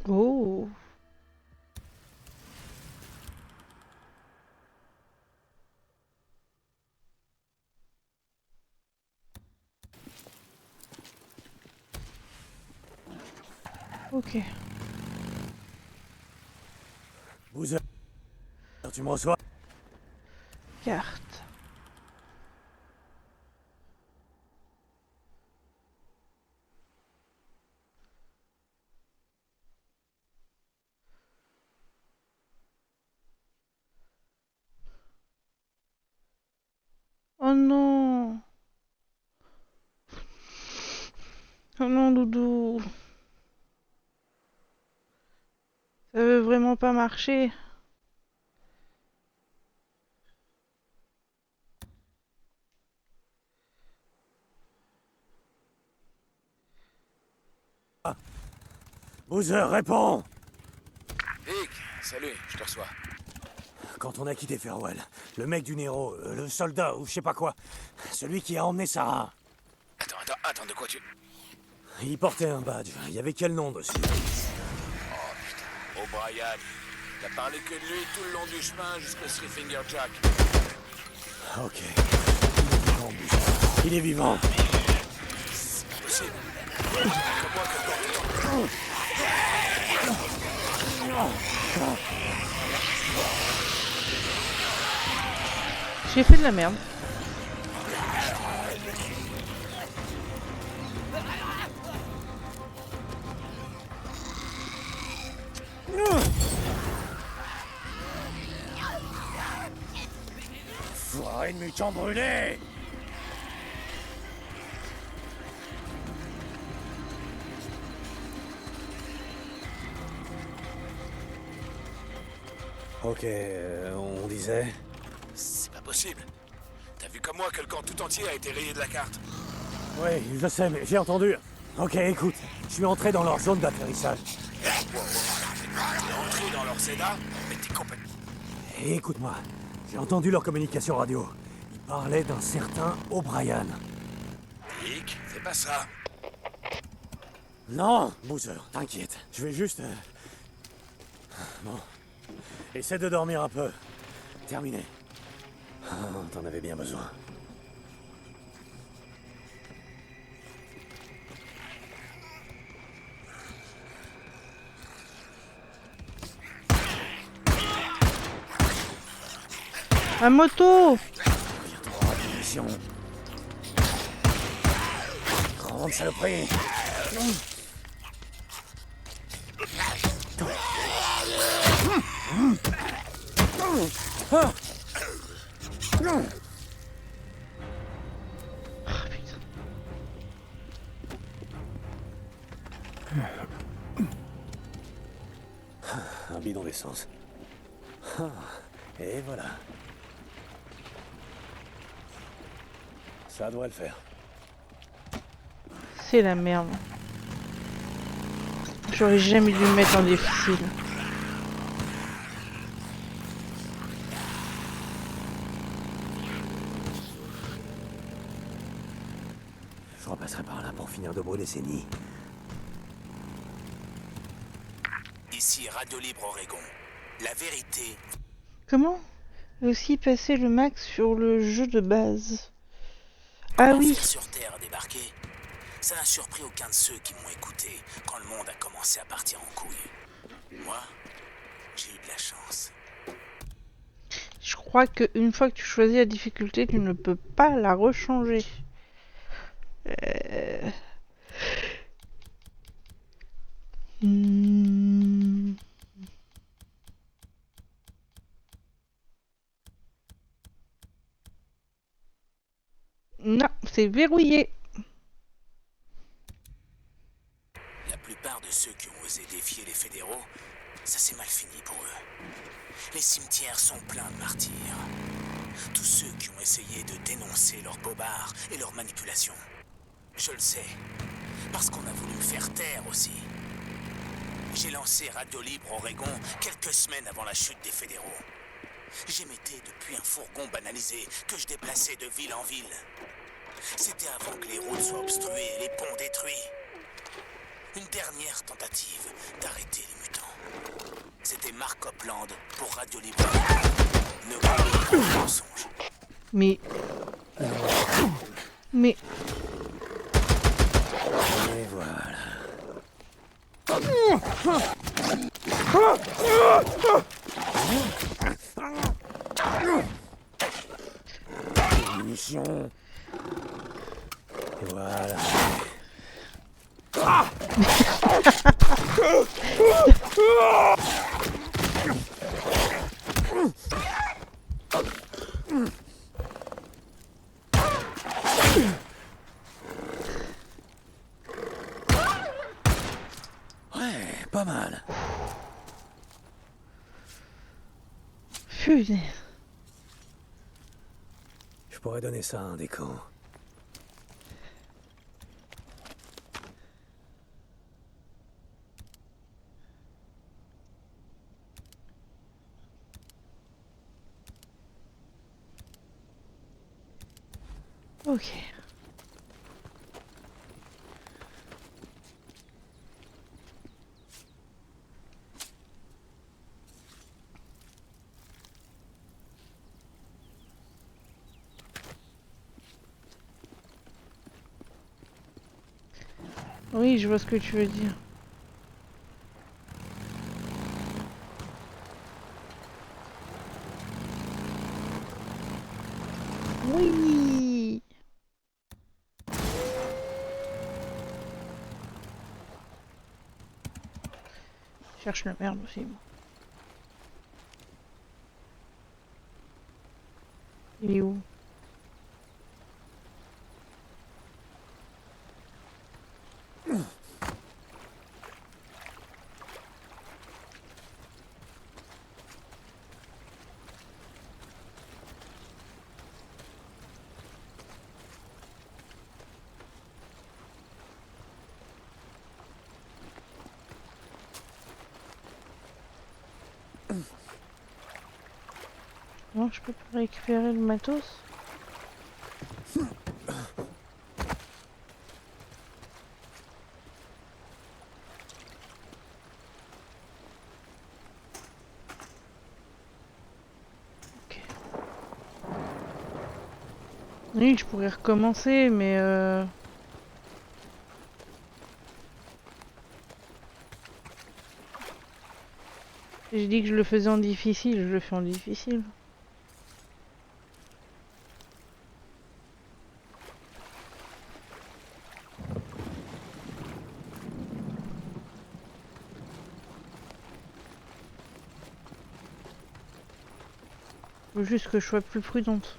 Oh. Ok. Boozer, tu me reçois? Carte. Oh non. Oh non, Doudou. Ça veut vraiment pas marcher. Boozer, réponds! Vic, salut, je te reçois. Quand on a quitté Farewell, le mec du Nero, le soldat ou je sais pas quoi, celui qui a emmené Sarah, Attends, de quoi tu... il portait un badge. Il y avait quel nom dessus? O'Brien. T'as parlé que de lui tout le long du chemin jusqu'au Three Finger Jack. Ok. Il est vivant, Boozer. Il est vivant. C'est possible. Crois-moi que quand J'ai fait de la merde. pas une mutant brûlée. Ok, on disait... C'est pas possible. T'as vu comme moi que le camp tout entier a été rayé de la carte. Oui, je sais, mais j'ai entendu. Ok, écoute, je suis entré dans leur zone d'atterrissage. T'es entré dans leur Zeda, mais t'es complètement... Et écoute-moi, j'ai entendu leur communication radio. Ils parlaient d'un certain O'Brien. Dick, c'est pas ça. Non, Boozer, t'inquiète. Je vais juste... Bon. Essaie de dormir un peu. Terminé. Ah, t'en avais bien besoin. Un moto! Mission. Grande saloperie. Un bidon d'essence. Et voilà. Ça doit le faire. C'est la merde. J'aurais jamais dû me mettre en difficile. Je repasserai par là pour finir de brûler ces nids. Ici Radio Libre Oregon. La vérité... Comment aussi passer le max sur le jeu de base? Ah oui. L'enfer sur Terre a débarqué. Ça n'a surpris aucun de ceux qui m'ont écouté quand le monde a commencé à partir en couille. Moi, j'ai eu de la chance. Je crois qu'une fois que tu choisis la difficulté, tu ne peux pas la rechanger. Hmm. Non, c'est verrouillé. La plupart de ceux qui ont osé défier les fédéraux, ça s'est mal fini pour eux. Les cimetières sont pleins de martyrs. Tous ceux qui ont essayé de dénoncer leurs bobards et leurs manipulations. Je le sais, parce qu'on a voulu me faire taire aussi. J'ai lancé Radio Libre Oregon quelques semaines avant la chute des fédéraux. J'émettais depuis un fourgon banalisé que je déplaçais de ville en ville. C'était avant que les routes soient obstruées et les ponts détruits. Une dernière tentative d'arrêter les mutants. C'était Mark Copland pour Radio Libre. Ne croyez pas aux mensonges. Mais... Et voilà. Munitions. Et voilà. Ouais, pas mal. Putain. Je pourrais donner ça à un des camps. Ok. Oui, je vois ce que tu veux dire. Oui. Cherche la merde aussi. Moi. Il est où? Non, je peux pas récupérer le matos. Ok. Oui, je pourrais recommencer, mais j'ai dit que je le faisais en difficile, je le fais en difficile. Faut juste que je sois plus prudente.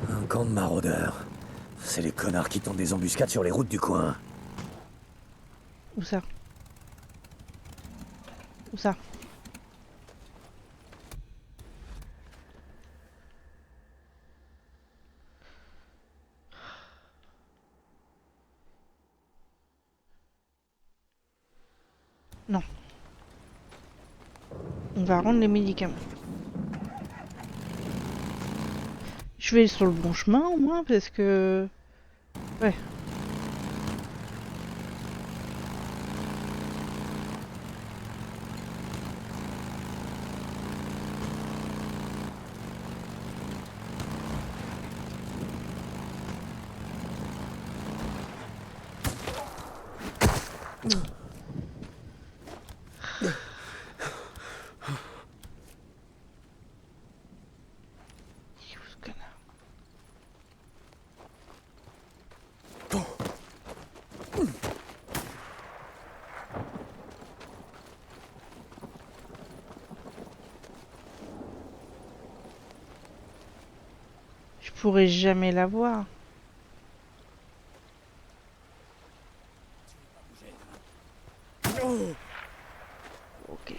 Un camp de maraudeurs. C'est les connards qui tentent des embuscades sur les routes du coin. Où ça? Où ça? Non. On va rendre les médicaments. Je vais sur le bon chemin au moins parce que... Ouais. Ce connard. Je pourrais jamais la voir. Ok.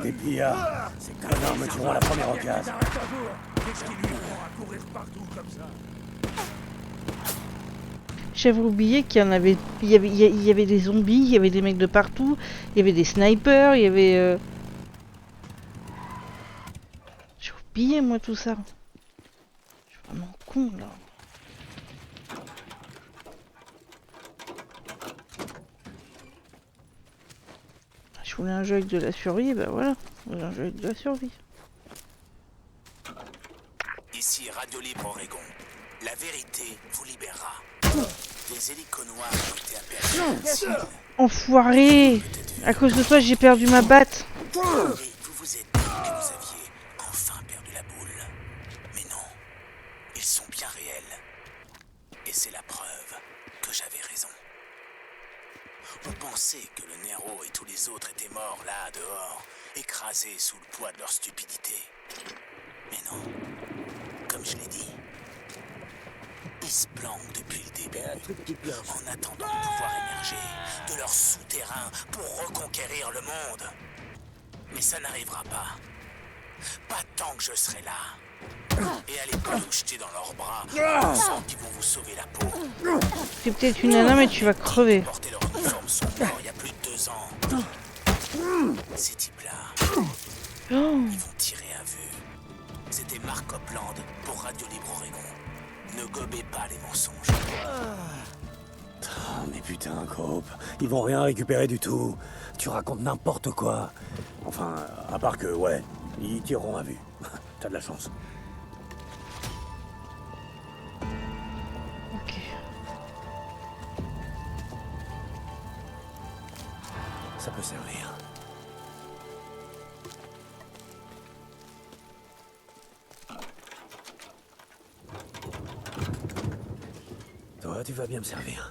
Des pillards. Ces connards me tueront à la première occasion. Qu'est-ce qui lui prend à courir partout comme ça? J'avais oublié qu'il y en avait, il y avait des zombies, il y avait des mecs de partout, il y avait des snipers, il y avait... J'ai oublié moi tout ça. Je suis vraiment con là. Je voulais un jeu avec de la survie, bah voilà, je voulais un jeu avec de la survie. Ici Radio Libre Oregon. La vérité vous libérera. Des hélicos noirs ont été aperçus. Enfoiré! À cause de toi, j'ai perdu ma batte. Et vous vous êtes dit que vous aviez enfin perdu la boule. Mais non, ils sont bien réels. Et c'est la preuve que j'avais raison. Vous pensez que le Nero et tous les autres étaient morts là, dehors, écrasés sous le poids de leur stupidité. Mais non, comme je l'ai dit, ils se planquent depuis le début, en attendant de pouvoir émerger de leur souterrain pour reconquérir le monde. Mais ça n'arrivera pas. Pas tant que je serai là. Et allez pas vous jeter dans leurs bras en pensant qu'ils vont vous sauver la peau. C'est peut-être une nana, mais tu vas crever. Porter leur uniforme sont morts il y a plus de 2 ans. Ces types-là, Oh. ils vont tirer à vue. C'était Mark Copland pour Radio Libre Oregon. Ne gobez pas les mensonges. Ah, mais putain, Cope, ils vont rien récupérer du tout. Tu racontes n'importe quoi. Enfin, à part que, ouais, ils tireront à vue. T'as de la chance. Ça peut servir. Toi, tu vas bien me servir.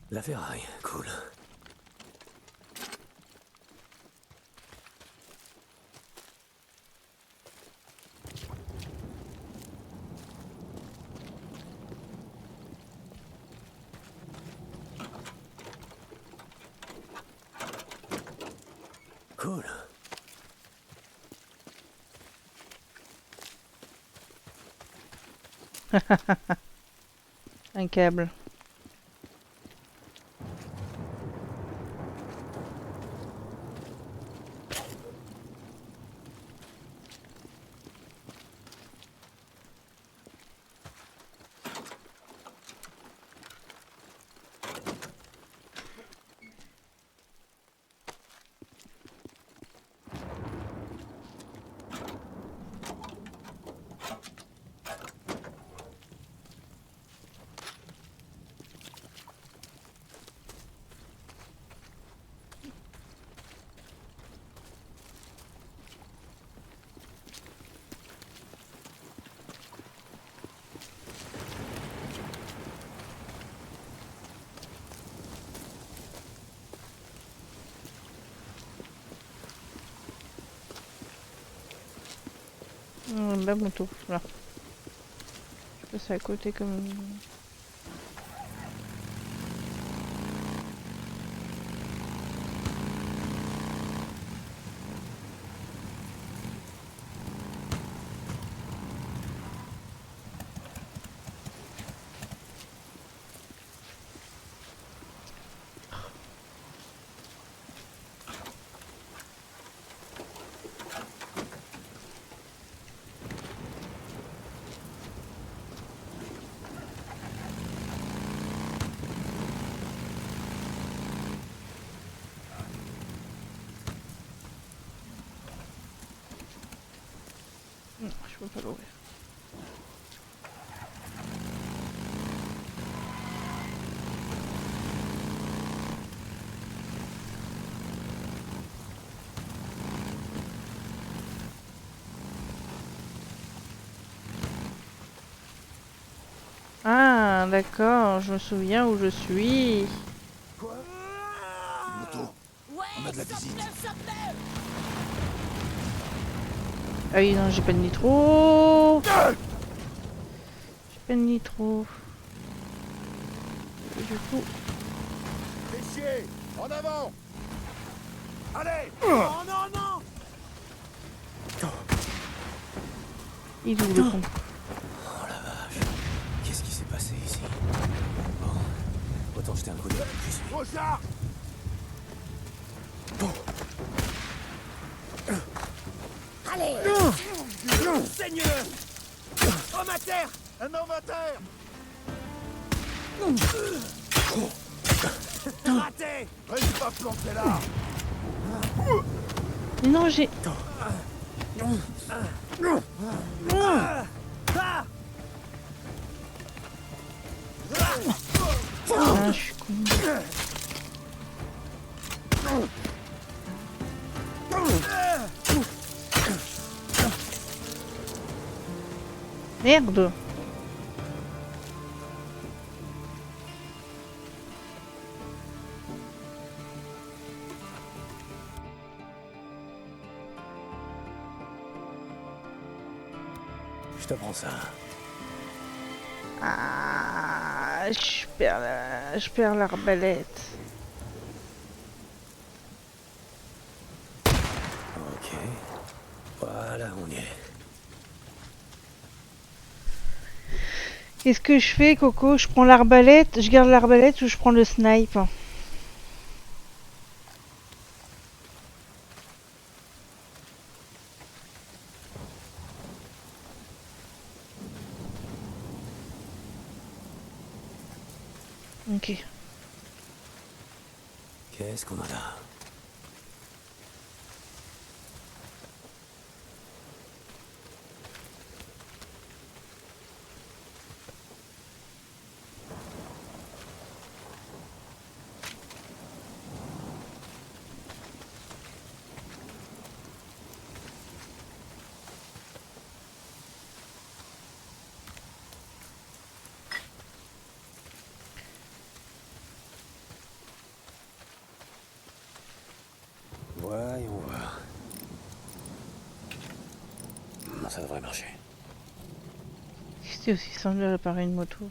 La ferraille, cool. Cool. Un câble. La moto, là. Je passe à côté comme... Non, je peux pas l'ouvrir. Ah, d'accord, je me souviens où je suis. Quoi? Une moto. On a de la visite. Ah oui, non, j'ai pas de nitro. J'ai pas de nitro. Et du coup... Fais chier! En avant! Allez! Oh non, non! Il est où le con? Oh la vache. Qu'est-ce qui s'est passé ici? Bon, autant jeter un coup d'œil où j'y suis. Rochard! Allez! Seigneur! Homme à terre! Un homme à terre! Raté! Reste pas planté là! Mais non, j'ai... Ah, je suis con. Merde! Je te prends ça. Ah, je perds l'arbalète. Ok. Voilà, on y est. Qu'est-ce que je fais, Coco? Je prends l'arbalète, je garde l'arbalète ou je prends le snipe? Ok. Qu'est-ce qu'on a là? Voyons voir. Ça devrait marcher. C'était aussi simple de réparer une moto.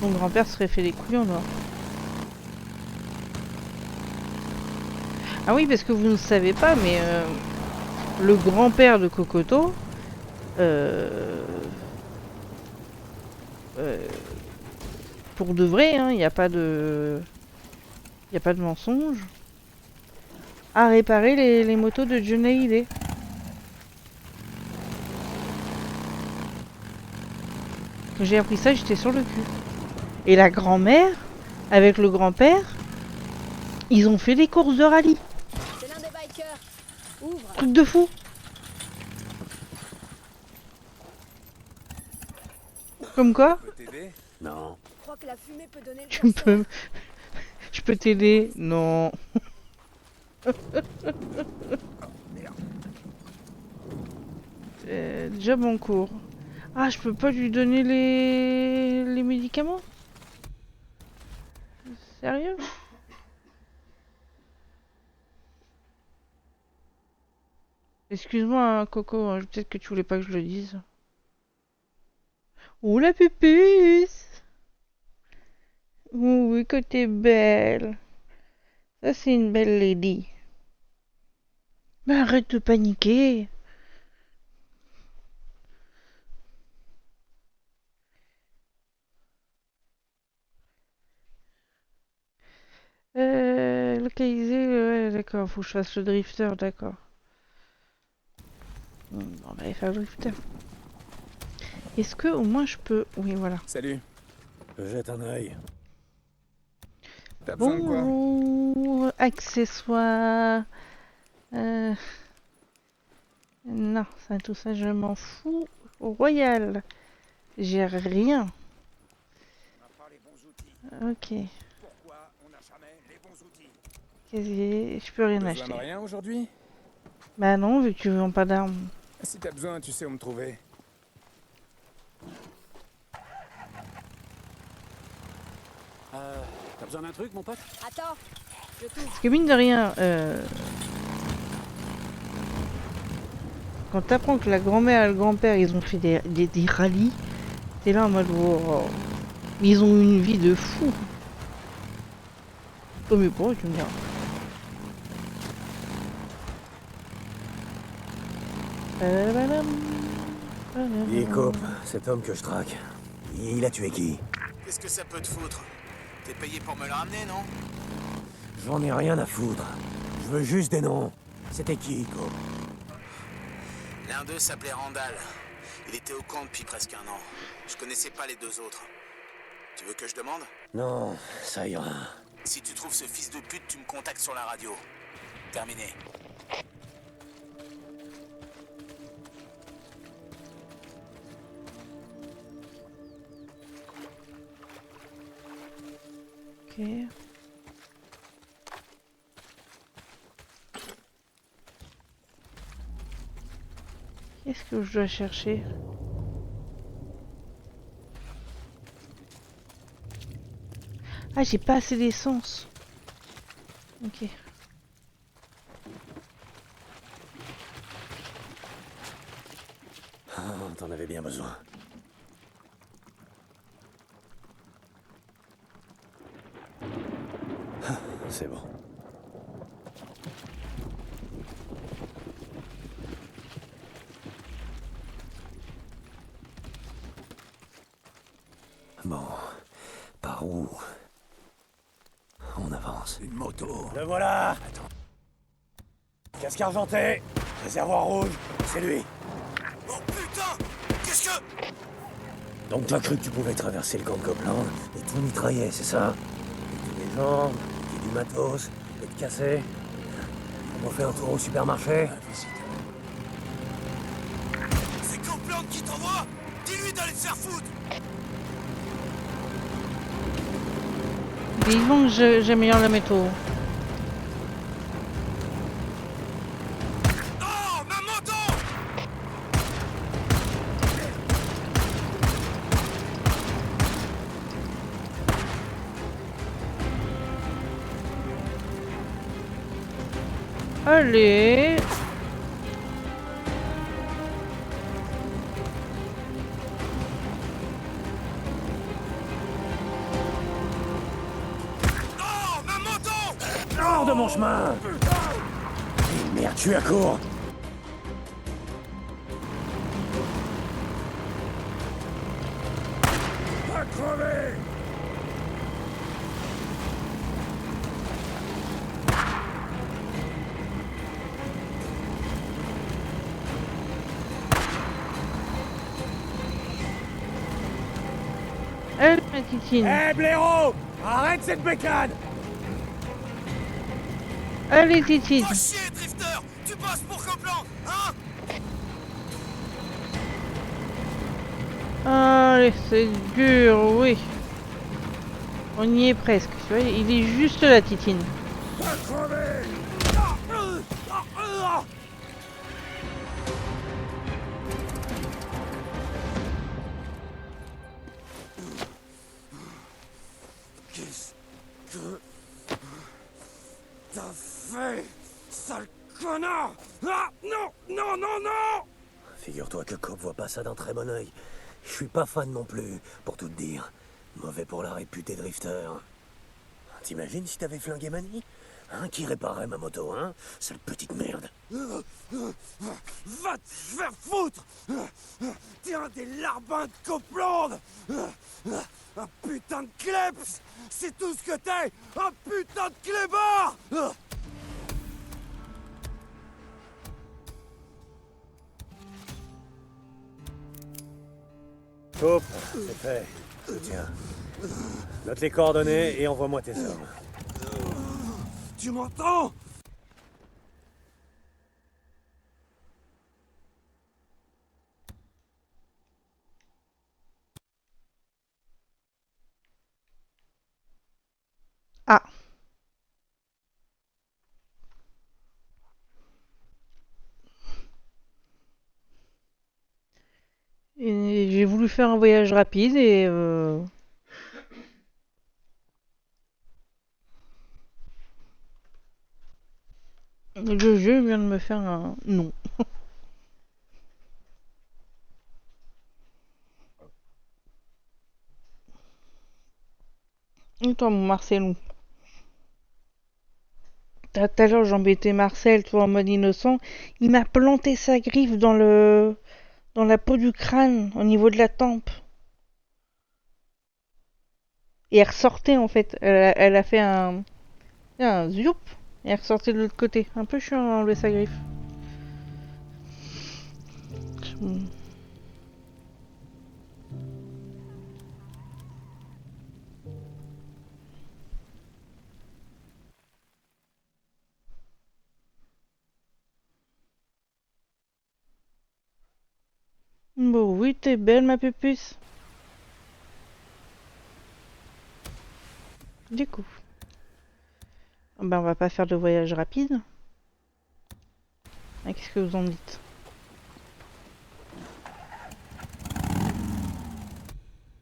Mon grand-père serait fait les couillons là. Ah oui, parce que vous ne savez pas, mais le grand-père de Cocoto, pour de vrai, il n'y a pas de, y a pas de mensonge, a réparé les motos de Johnny Hallyday. Quand j'ai appris ça, j'étais sur le cul. Et la grand-mère, avec le grand-père, ils ont fait des courses de rallye. C'est l'un des bikers. Ouvre. Truc de fou. Comme quoi, Je peux t'aider? Non. Je crois que la fumée peut donner le tu cancer. peux... Je peux t'aider? Non. Job en cours. Ah, je peux pas lui donner les médicaments? Sérieux? Excuse-moi, hein, Coco, hein, peut-être que tu voulais pas que je le dise. Oh la pupuce! Oh oui, que t'es belle. Ça, c'est une belle lady. Mais arrête de paniquer. Localiser, ouais, d'accord, faut que je fasse le drifter, d'accord. On va aller faire le drifter. Est-ce que au moins je peux... Oui, voilà. Salut. Je jette un œil. T'as besoin de quoi? Bonjour, accessoires. Non, ça, tout ça, je m'en fous. Royal. J'ai rien. On n'a pas les bons outils. Ok. Pourquoi on n'a jamais les bons outils? Casier, je peux rien Besoin acheter. de rien aujourd'hui? Bah non, vu que tu vends pas d'armes. Si t'as besoin, tu sais où me trouver. T'as besoin d'un truc, mon pote? Attends, je t'ouvre. Parce que mine de rien, quand t'apprends que la grand-mère et le grand-père, ils ont fait des rallyes, t'es là en mode... Oh, mais ils ont eu une vie de fou. Tant mieux pour eux, tu me diras. Il coupe, cet homme que je traque. Il a tué qui? Qu'est-ce que ça peut te foutre? T'es payé pour me le ramener, non? J'en ai rien à foutre. Je veux juste des noms. C'était qui, Coupe? L'un d'eux s'appelait Randall. Il était au camp depuis presque un an. Je connaissais pas les deux autres. Tu veux que je demande? Non, ça ira. Si tu trouves ce fils de pute, tu me contactes sur la radio. Terminé. Ok. Qu'est-ce que je dois chercher? Ah, j'ai pas assez d'essence. Ok. Ah, t'en avais bien besoin. Ah, c'est bon. Bon, par où? On avance. Une moto. Le voilà! Casque argenté, réservoir rouge, c'est lui. Oh putain! Qu'est-ce que... Donc t'as cru que tu pouvais traverser le camp de Copeland et tout mitrailler, c'est ça? Et des gens, et du matos, et de casser. On fait un tour au supermarché? C'est Copeland qui t'envoie? Dis-lui d'aller te faire foutre! Vivement que j'améliore la météo. Oh, ma moto! Allez. Oh, ma moto! Hors de mon chemin! Merde, je suis à court! Va crever! Allez, ma titine. Hé, blaireau! Arrête cette bécane! Allez, titine. Oh chier, Drifter! Tu bosses pour Copland, hein? Allez, c'est dur, oui. On y est presque. Tu vois, il est juste là, titine. Va crever! Qu'est-ce que t'as fait, sale connard? Ah, non, non, non, non! Figure-toi que Cobb voit pas ça d'un très bon œil. Je suis pas fan non plus, pour tout te dire. Mauvais pour la réputée Drifter. T'imagines si t'avais flingué Manny? Hein, qui réparerait ma moto, hein? Sale petite merde. Va te faire foutre! T'es un des larbins de Copland! Un putain de kleps! C'est tout ce que t'es! Un putain de clébard! Coupe, c'est fait. Tiens. Note les coordonnées et envoie-moi tes hommes. Tu m'entends? Ah. Et j'ai voulu faire un voyage rapide et le jeu vient de me faire un non. Et toi, mon Marcelou? Tout à l'heure, j'embêtais Marcel, toi, en mode innocent. Il m'a planté sa griffe dans la peau du crâne, au niveau de la tempe. Et elle ressortait, en fait. Elle a fait un zoup. Et elle ressortait de l'autre côté. Un peu chiant à enlever sa griffe. Bon, oui, t'es belle, ma pupuce. Du coup. Ben, on va pas faire de voyage rapide. Ah, qu'est-ce que vous en dites?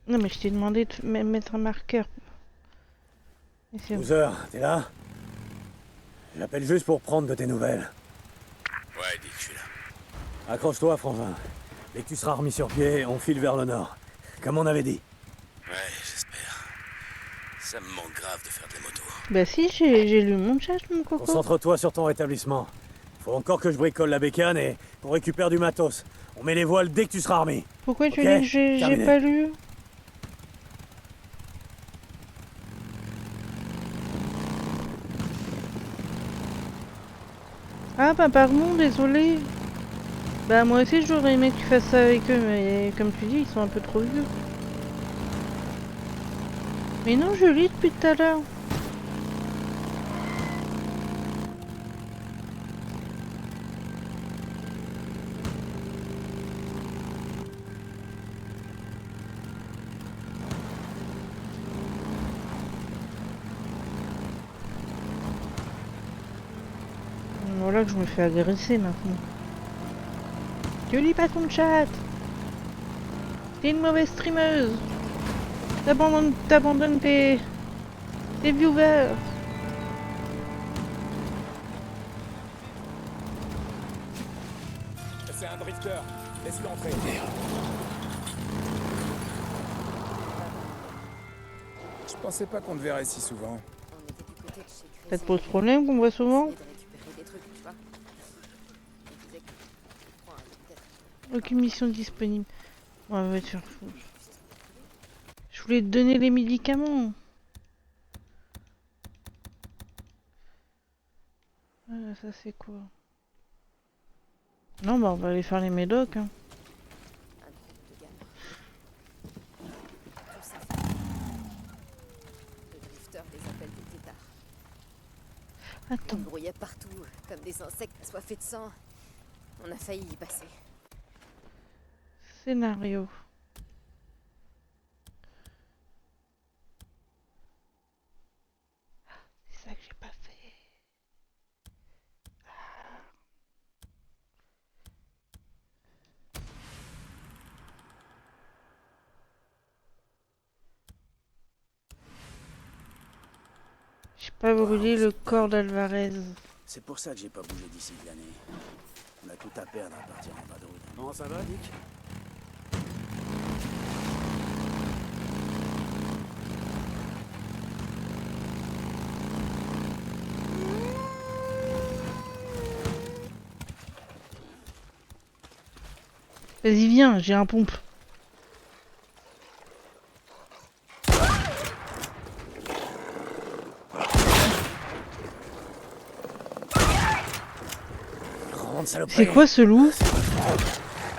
Non, mais je t'ai demandé de mettre un marqueur. 12h, t'es là? J'appelle juste pour prendre de tes nouvelles. Ouais, dis que je suis là. Accroche-toi, Frangin. Dès que tu seras remis sur pied, on file vers le nord. Comme on avait dit. Ouais, j'espère. Ça me manque grave de faire de la moto. Bah si, j'ai lu mon chat, mon coco. Concentre-toi sur ton rétablissement. Faut encore que je bricole la bécane et qu'on récupère du matos. On met les voiles dès que tu seras armé. Pourquoi tu Ok, dis que j'ai terminé. pas lu? Ah bah pardon, désolé. Bah moi aussi j'aurais aimé que tu fasses ça avec eux, mais comme tu dis, ils sont un peu trop vieux. Mais non, je lis depuis tout à l'heure. Voilà que je me fais agresser maintenant. Tu lis pas ton chat. T'es une mauvaise streameuse. T'abandonnes tes viewers. un drifter. Laisse-le entrer. Je pensais pas qu'on te verrait si souvent. On était du côté de chez Chris. Ça te pose problème qu'on voit souvent? Essayer de récupérer des trucs, tu vois. On disait que le point allait peut-être. Aucune mission disponible. On va te faire foutre. Je voulais te donner les médicaments. Ah, ça c'est quoi? Non, bah on va aller faire les médocs. Hein. Un groupe de gamins. Tout ça fait. Le drifter les appelle des têtards. Attends. Ils grouillaient partout, comme des insectes assoiffés de sang. On a failli y passer. Scénario. C'est ça que j'ai pas fait. J'ai pas brûlé le corps d'Alvarez. C'est pour ça que j'ai pas bougé d'ici de l'année. On a tout à perdre à partir en vadrouille. Comment ça va, Dick? Vas-y, viens, j'ai un pompe. Rentre, saloperie. C'est quoi ce loup?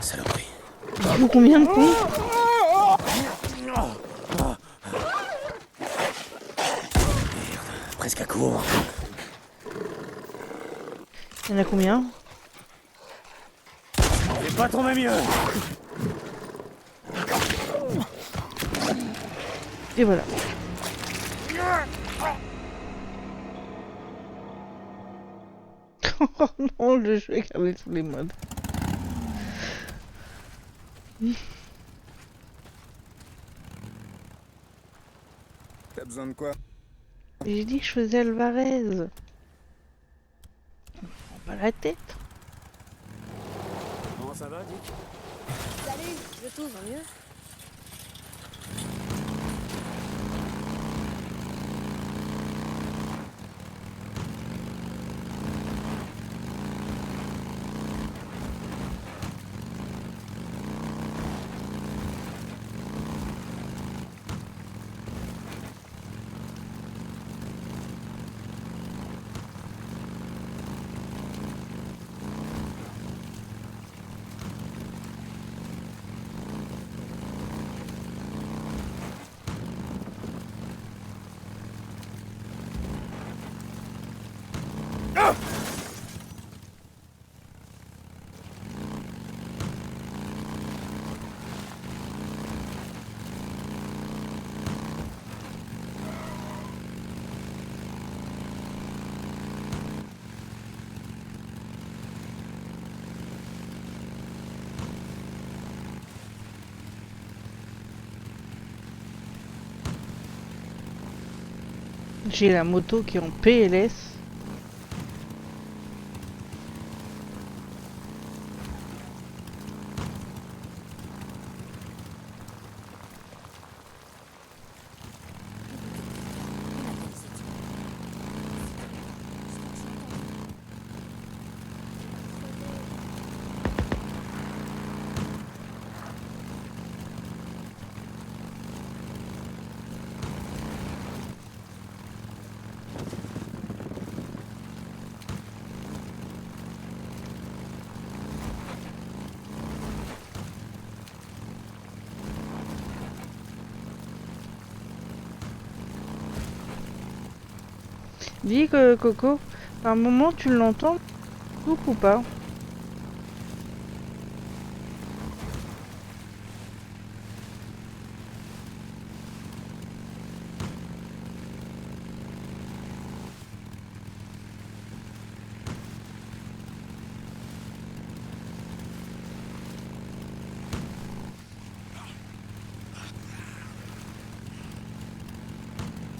Saloperie. Il faut combien de pompes? Presque à court. Il y en a combien? J'ai pas tombé mieux. Et voilà. Oh non, le jeu est gardé sous les modes. T'as besoin de quoi? J'ai dit que je faisais Alvarez. On prend pas la tête. Comment ça va, Dick? Salut, je t'ouvre mieux. J'ai la moto qui est en PLS. Dis que Coco, par moment tu l'entends ou pas?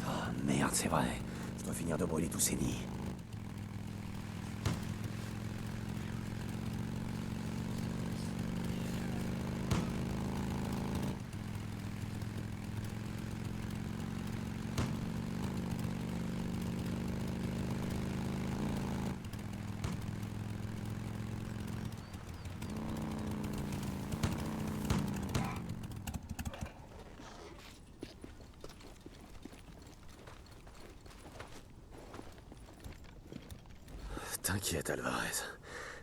Ah, merde, c'est vrai. Je dois finir de brûler tous ces nids. T'inquiète, Alvarez.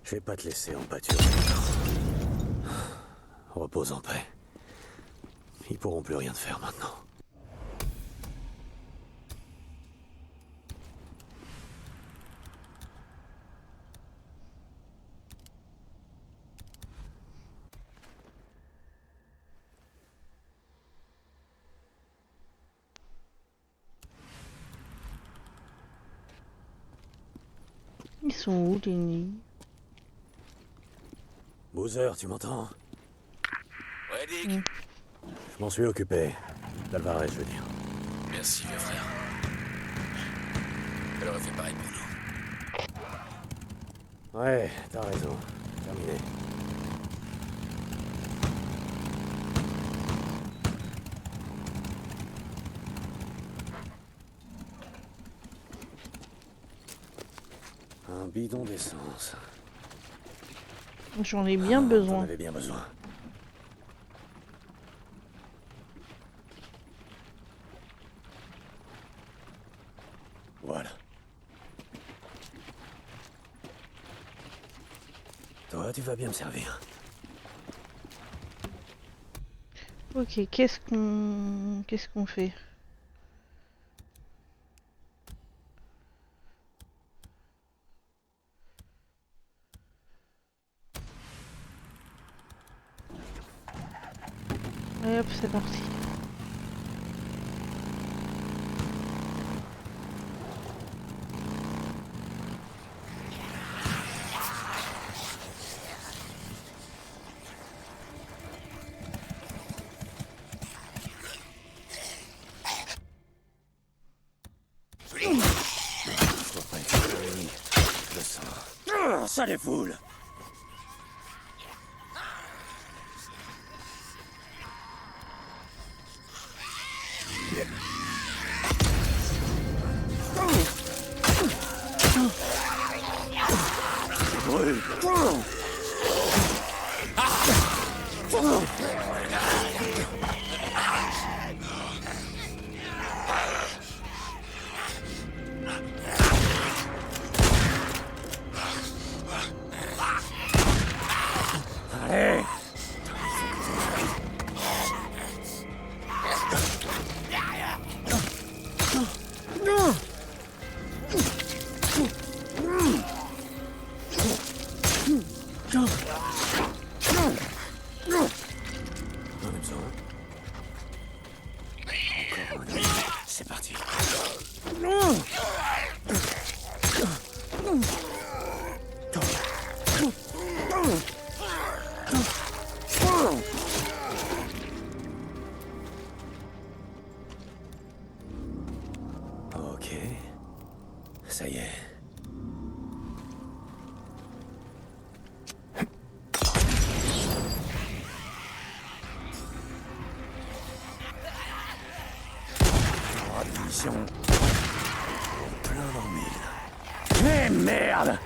Je vais pas te laisser en pâture. Repose en paix. Ils pourront plus rien te faire maintenant. Ils sont où, les nids? Boozer, tu m'entends? Ouais, Dick. Je m'en suis occupé. D'Alvarez, je veux dire. Merci, vieux frère. Elle aurait fait pareil pour nous. Ouais, t'as raison. Terminé. Un bidon d'essence. J'en ai bien T'en besoin. avais bien besoin. Voilà. Toi, tu vas bien me servir. Ok, qu'est-ce qu'on fait? Allez hop, c'est parti. Je dois pas être fini. Je le sens. Ça les foule. Allez. On a besoin. Encore un. C'est parti. Ok. Ça y est. Oh, des munitions. Plein dans le mille. Mais merde!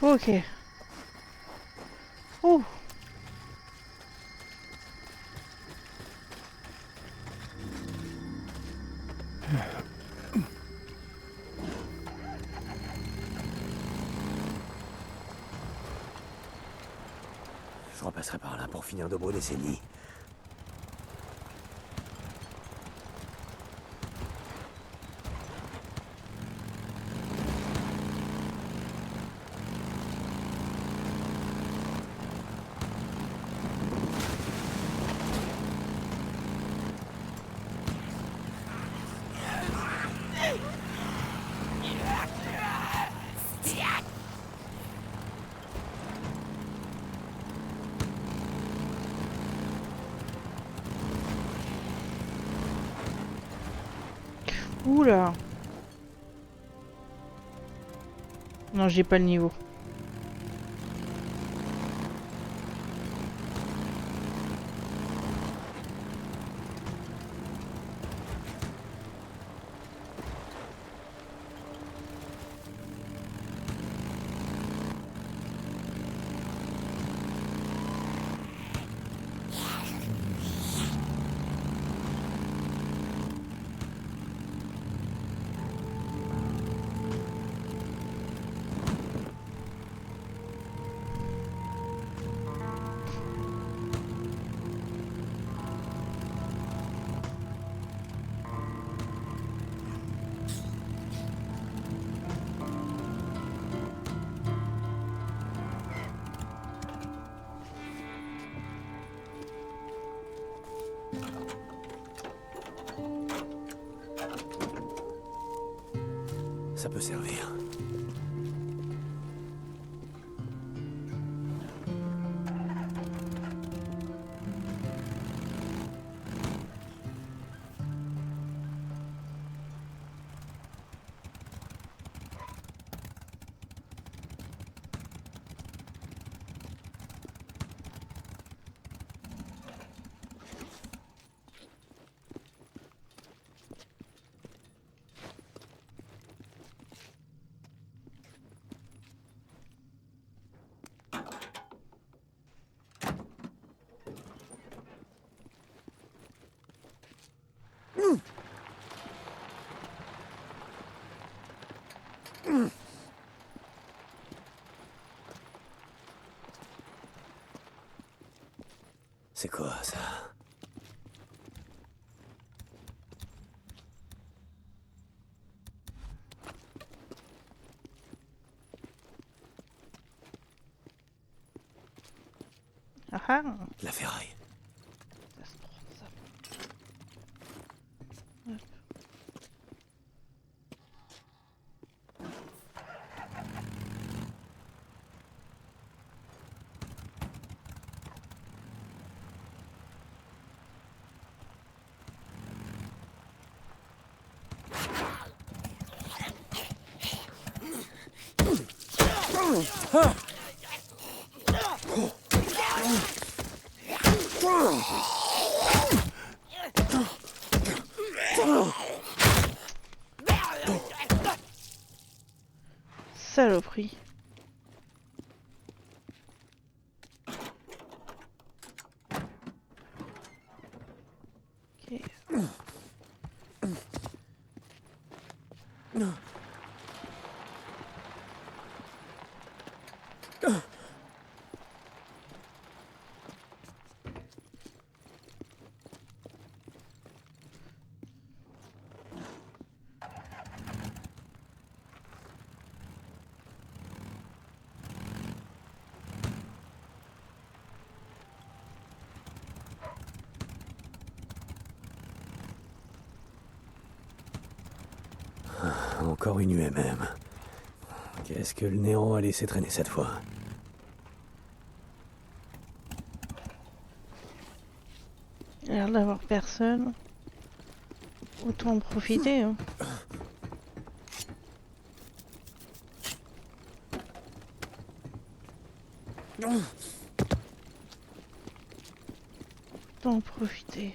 Ok. Oh. Je repasserai par là pour finir de brûler ces nids. Oula. Non, j'ai pas le niveau. Ça peut servir. C'est quoi ça? Ah ah. La ferraille. Ça se trouve, ça. Hop. Saloperie. Ok. Encore une UMM. Qu'est-ce que le néant a laissé traîner cette fois? Il a l'air d'avoir personne. Autant en profiter. Hein. Autant en profiter.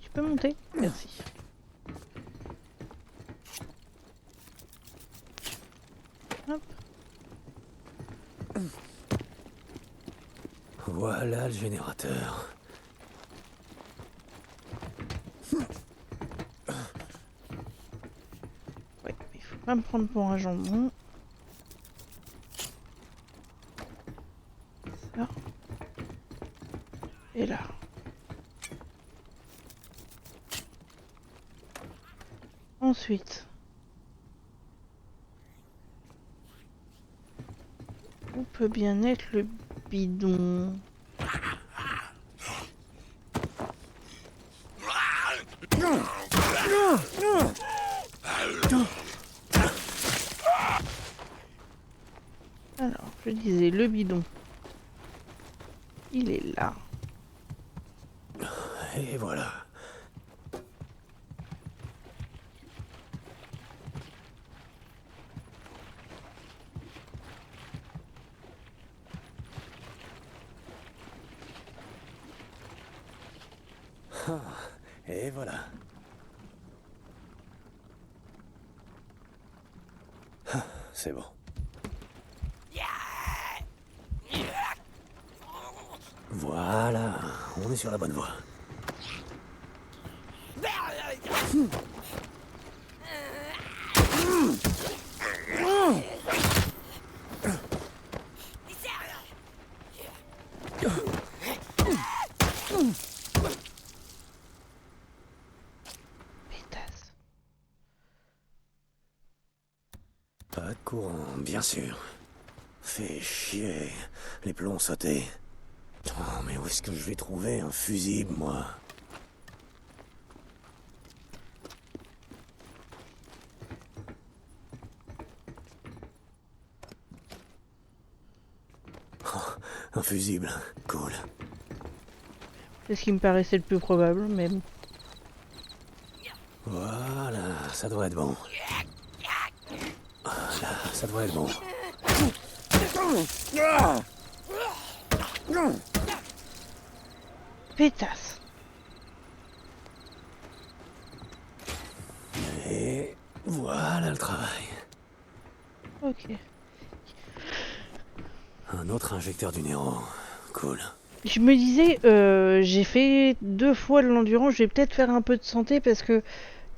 Tu peux monter? Merci. Hop. Voilà le générateur. Ouais, il faut pas me prendre pour un jambon. Ça. Et là. Ensuite. Où peut bien être le bidon? Alors, je disais le bidon. Il est là. Et voilà. Ah, et voilà. Ah, c'est bon. Voilà, on est sur la bonne voie. Pétasse. Pas de courant, bien sûr. Fait chier. Les plombs sautés. Oh, mais où est-ce que je vais trouver un fusible, moi? Oh, un fusible. Cool. C'est ce qui me paraissait le plus probable, mais bon. Voilà, ça doit être bon. Voilà, ça doit être bon. Pétasse. Et voilà le travail. Ok. Un autre injecteur du Néron. Cool. Je me disais, j'ai fait 2 fois de l'endurance, je vais peut-être faire un peu de santé parce que,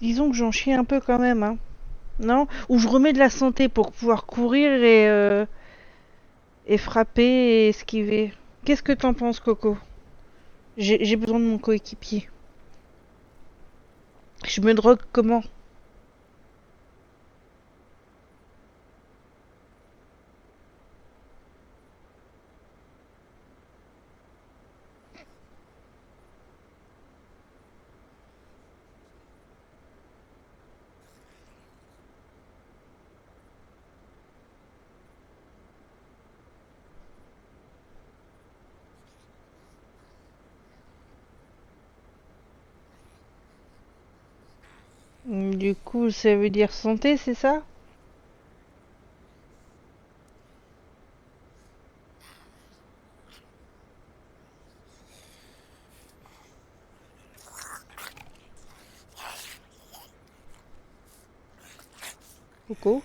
disons que j'en chie un peu quand même, hein. Non? Ou je remets de la santé pour pouvoir courir et frapper et esquiver. Qu'est-ce que t'en penses, Coco? J'ai besoin de mon coéquipier. Je me drogue comment? Du coup, ça veut dire santé, c'est ça? Coco?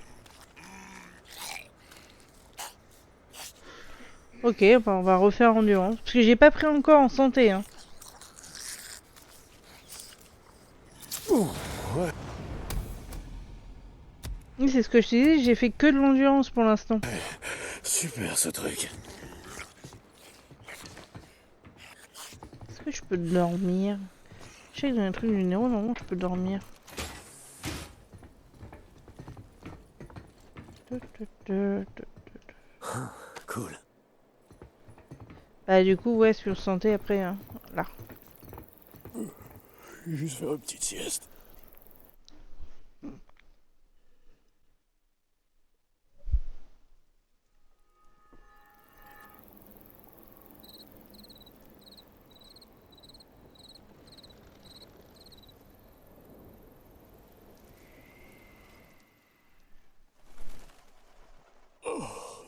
Ok, bah on va refaire endurance. Parce que j'ai pas pris encore en santé, hein. Oui, c'est ce que je te disais, j'ai fait que de l'endurance pour l'instant. Super ce truc. Est-ce que je peux dormir? Je sais que dans les trucs du néo, normalement, je peux dormir. Cool. Bah du coup, ouais, sur santé après, hein. Là. Juste faire une petite sieste.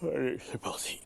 Allez, c'est parti.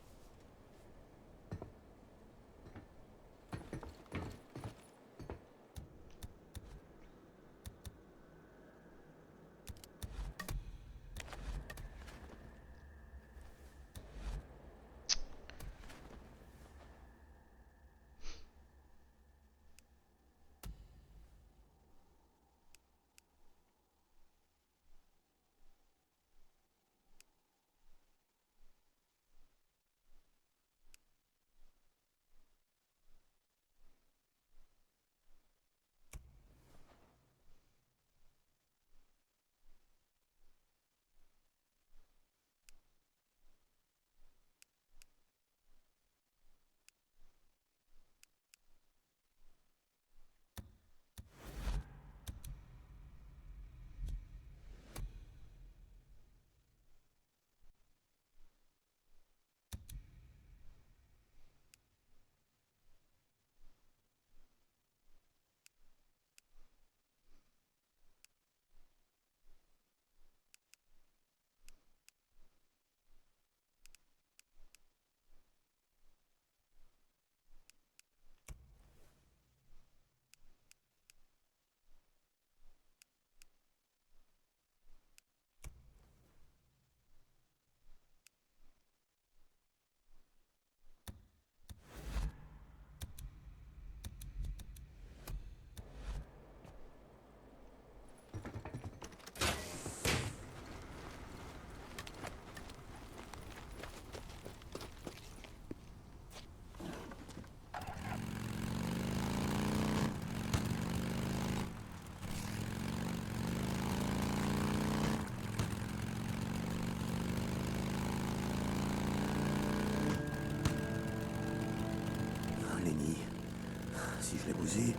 Si je les bousille,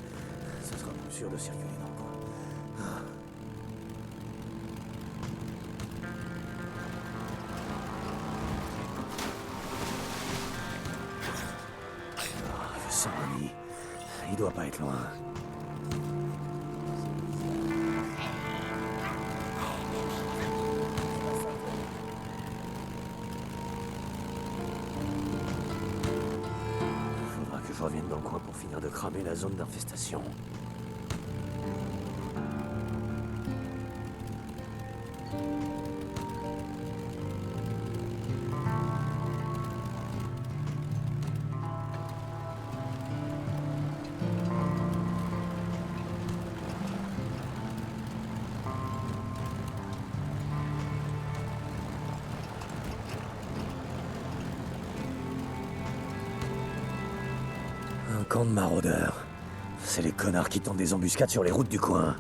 ça sera plus sûr de circuler dans le coin. Je sens un nid. Il doit pas être loin. Faudra que je revienne dans le coin pour finir de cramer la zone d'infestation. Un camp de maraudeurs. C'est les connards qui tentent des embuscades sur les routes du coin.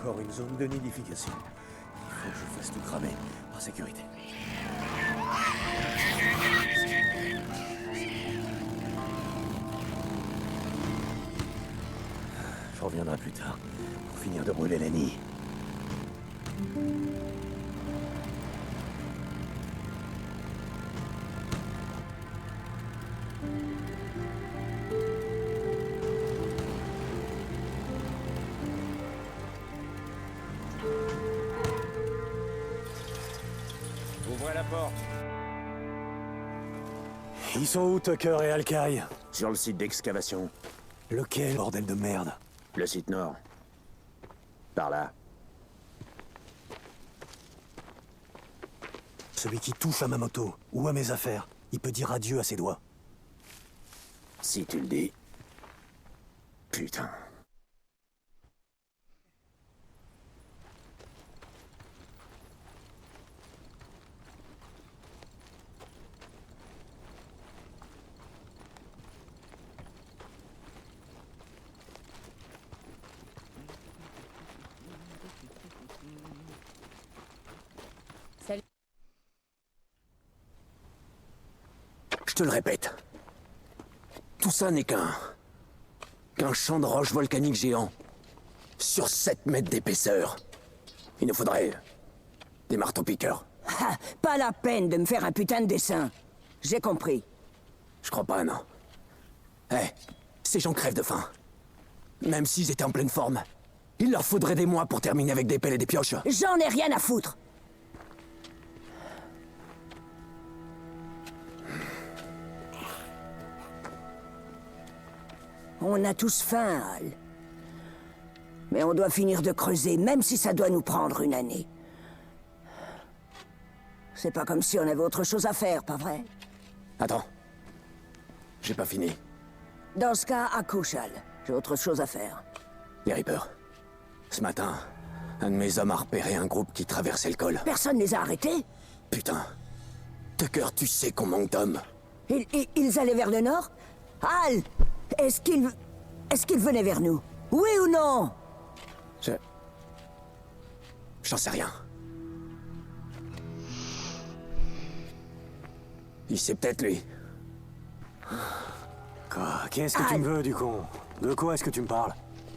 Encore une zone de nidification. Il faut que je fasse tout cramer, par sécurité. Je reviendrai plus tard, pour finir de brûler les nids. Ouvrez la porte. Ils sont où, Tucker et Alkai? Sur le site d'excavation. Lequel, bordel de merde? Le site nord. Par là. Celui qui touche à ma moto, ou à mes affaires, il peut dire adieu à ses doigts. Si tu le dis. Putain. Salut. Je te le répète. Tout ça n'est qu'un champ de roches volcaniques géant. Sur 7 mètres d'épaisseur. Il nous faudrait des marteaux-piqueurs. Ah, pas la peine de me faire un putain de dessin. J'ai compris. Je crois pas, non. Ces gens crèvent de faim. Même s'ils étaient en pleine forme. Il leur faudrait des mois pour terminer avec des pelles et des pioches. J'en ai rien à foutre. On a tous faim, Hal. Mais on doit finir de creuser, même si ça doit nous prendre une année. C'est pas comme si on avait autre chose à faire, pas vrai? Attends. J'ai pas fini. Dans ce cas, accouche, Hal. J'ai autre chose à faire. Les Reapers. Ce matin, un de mes hommes a repéré un groupe qui traversait le col. Personne les a arrêtés? Putain. Tucker, tu sais qu'on manque d'hommes. Ils allaient vers le nord? Hal! Est-ce qu'ils venaient vers nous? Oui ou non? J'en sais rien. Il sait peut-être, lui. Quoi? Qu'est-ce que tu me veux, du con? De quoi est-ce que tu me parles?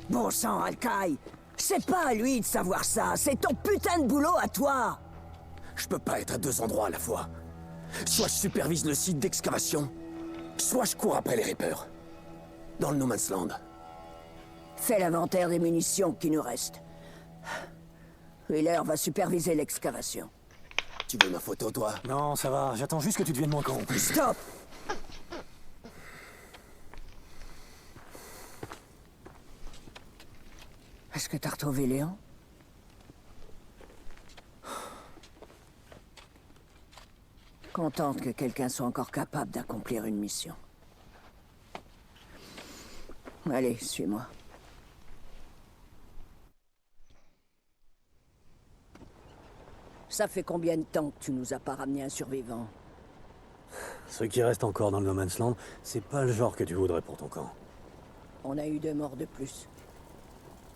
Bon sang, Alkai! C'est pas à lui de savoir ça, c'est ton putain de boulot à toi! Je peux pas être à 2 endroits à la fois. Soit je supervise le site d'excavation, soit je cours après les Reapers. Dans le No Man's Land. Fais l'inventaire des munitions qui nous restent. Wheeler va superviser l'excavation. Tu veux ma photo, toi? Non, ça va. J'attends juste que tu deviennes moins con. Stop! Est-ce que t'as retrouvé Léon? Contente que quelqu'un soit encore capable d'accomplir une mission. Allez, suis-moi. Ça fait combien de temps que tu nous as pas ramené un survivant? Ceux qui restent encore dans le No Man's Land, c'est pas le genre que tu voudrais pour ton camp. On a eu 2 morts de plus.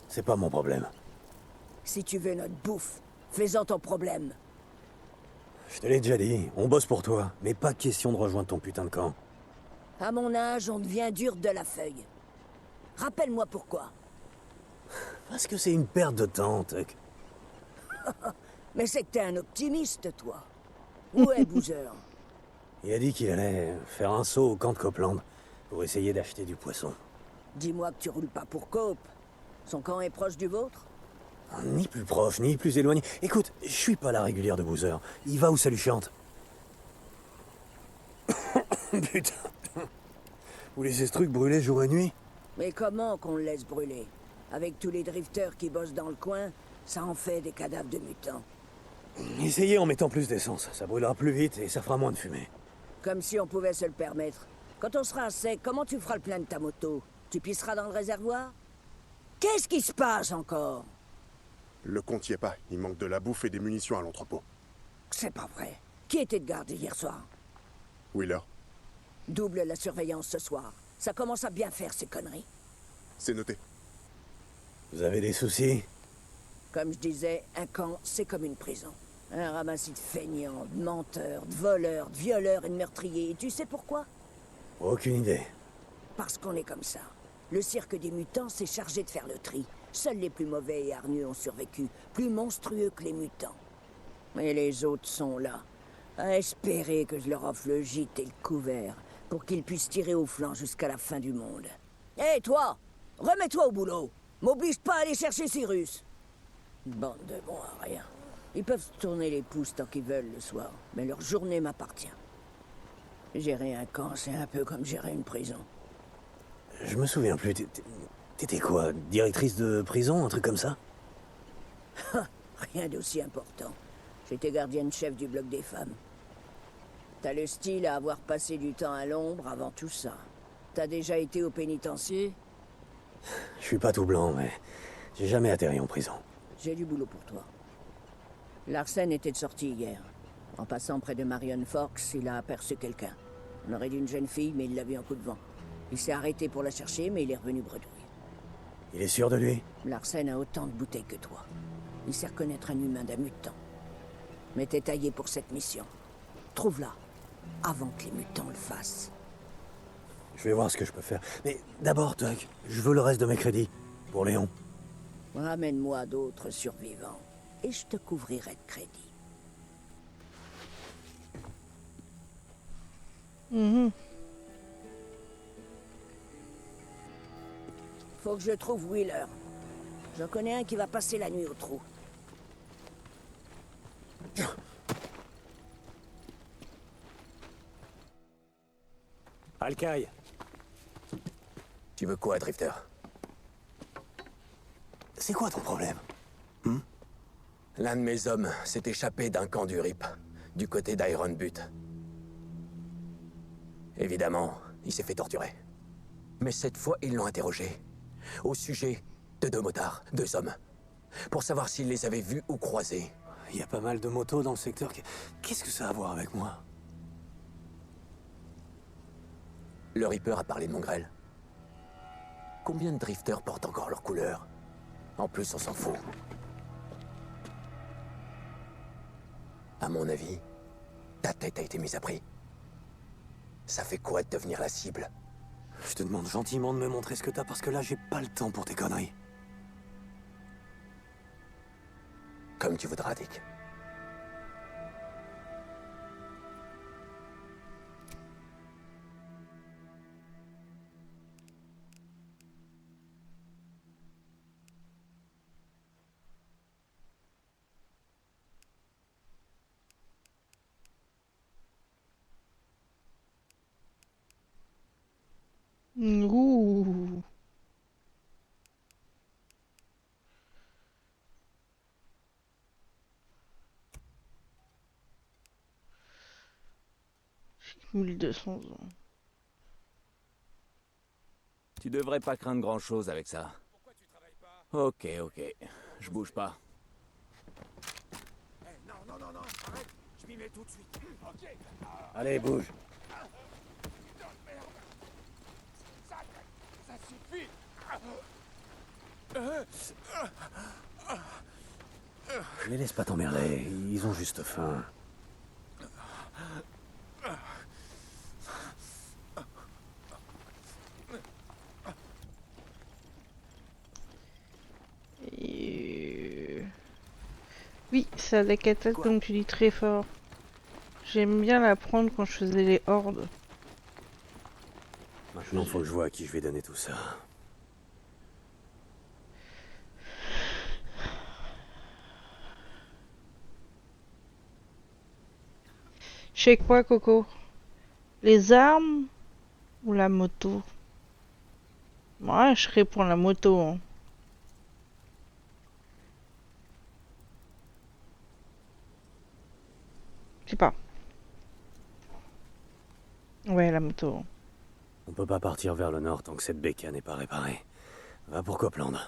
C'est pas mon problème. Si tu veux notre bouffe, fais-en ton problème. Je te l'ai déjà dit, on bosse pour toi, mais pas question de rejoindre ton putain de camp. À mon âge, on devient dur de la feuille. Rappelle-moi pourquoi. Parce que c'est une perte de temps, Tuck. Mais c'est que t'es un optimiste, toi. Où est Boozer? Il a dit qu'il allait faire un saut au camp de Copeland pour essayer d'acheter du poisson. Dis-moi que tu roules pas pour Cope. Son camp est proche du vôtre? Ni plus proche, ni plus éloigné. Écoute, je suis pas la régulière de Boozer. Il va où ça lui chante. Putain. Vous laissez ce truc brûler jour et nuit? Mais comment qu'on le laisse brûler? Avec tous les drifters qui bossent dans le coin, ça en fait des cadavres de mutants. Essayez en mettant plus d'essence. Ça brûlera plus vite et ça fera moins de fumée. Comme si on pouvait se le permettre. Quand on sera à sec, comment tu feras le plein de ta moto? Tu pisseras dans le réservoir? Qu'est-ce qui se passe encore? Le compte y est pas. Il manque de la bouffe et des munitions à l'entrepôt. C'est pas vrai. Qui était de garde hier soir? Wheeler, Double la surveillance ce soir. Ça commence à bien faire ces conneries. c'est noté. Vous avez des soucis? Comme je disais, un camp, c'est comme une prison. Un ramassis de feignants, de menteurs, de voleurs, de violeurs et de meurtriers. Et tu sais pourquoi? Aucune idée. Parce qu'on est comme ça. Le cirque des mutants s'est chargé de faire le tri. Seuls les plus mauvais et hargneux ont survécu, plus monstrueux que les mutants. Et les autres sont là, à espérer que je leur offre le gîte et le couvert, pour qu'ils puissent tirer au flanc jusqu'à la fin du monde. Hé, toi! Remets-toi au boulot! M'oblige pas à aller chercher Cyrus! Bande de bons à rien. Ils peuvent se tourner les pouces tant qu'ils veulent le soir, mais leur journée m'appartient. Gérer un camp, c'est un peu comme gérer une prison. Je me souviens plus. T'étais quoi? Directrice de prison? Un truc comme ça? Rien d'aussi important. J'étais gardienne chef du bloc des femmes. T'as le style à avoir passé du temps à l'ombre avant tout ça. T'as déjà été au pénitencier? Je suis pas tout blanc, mais j'ai jamais atterri en prison. J'ai du boulot pour toi. Larsen était de sortie hier. En passant près de Marion Forks, il a aperçu quelqu'un. On aurait dit une jeune fille, mais il l'a vue en coup de vent. Il s'est arrêté pour la chercher, mais il est revenu bredouille. Il est sûr de lui? Larsen a autant de bouteilles que toi. Il sait reconnaître un humain d'un mutant. Mais t'es taillé pour cette mission. Trouve-la, avant que les mutants le fassent. Je vais voir ce que je peux faire. Mais d'abord, Tuck, je veux le reste de mes crédits. Pour Léon. Ramène-moi d'autres survivants, et je te couvrirai de crédit. Faut que je trouve Wheeler. J'en connais un qui va passer la nuit au trou. Alcaï. Tu veux quoi, Drifter? C'est quoi ton problème? L'un de mes hommes s'est échappé d'un camp du RIP, du côté d'Iron Butte. Évidemment, il s'est fait torturer. Mais cette fois, ils l'ont interrogé. Au sujet de 2 motards, 2 hommes. Pour savoir s'ils les avaient vus ou croisés. Il y a pas mal de motos dans le secteur. Qu'est-ce que ça a à voir avec moi? Le Reaper a parlé de mon grêle. Combien de drifters portent encore leur couleur? En plus, on s'en fout. À mon avis, ta tête a été mise à prix. Ça fait quoi de devenir la cible? Je te demande gentiment de me montrer ce que t'as, parce que là, j'ai pas le temps pour tes conneries. Comme tu voudras, Dick. Ouh. 1200 ans. Tu devrais pas craindre grand-chose avec ça. Ok, je bouge pas. Non, arrête. Je m'y mets tout de suite. Ok. Allez, bouge. Putain de merde. Ça suffit. Les laisse pas t'emmerder, ils ont juste faim. Oui, ça a des catates comme tu dis très fort. J'aime bien la prendre quand je faisais les hordes. Maintenant, faut que je vois à qui je vais donner tout ça. Je sais quoi, Coco? Les armes ou la moto? Moi, je serais pour la moto. Hein. Je sais pas. Ouais, la moto. On peut pas partir vers le nord tant que cette bécane n'est pas réparée. Va pour Copland.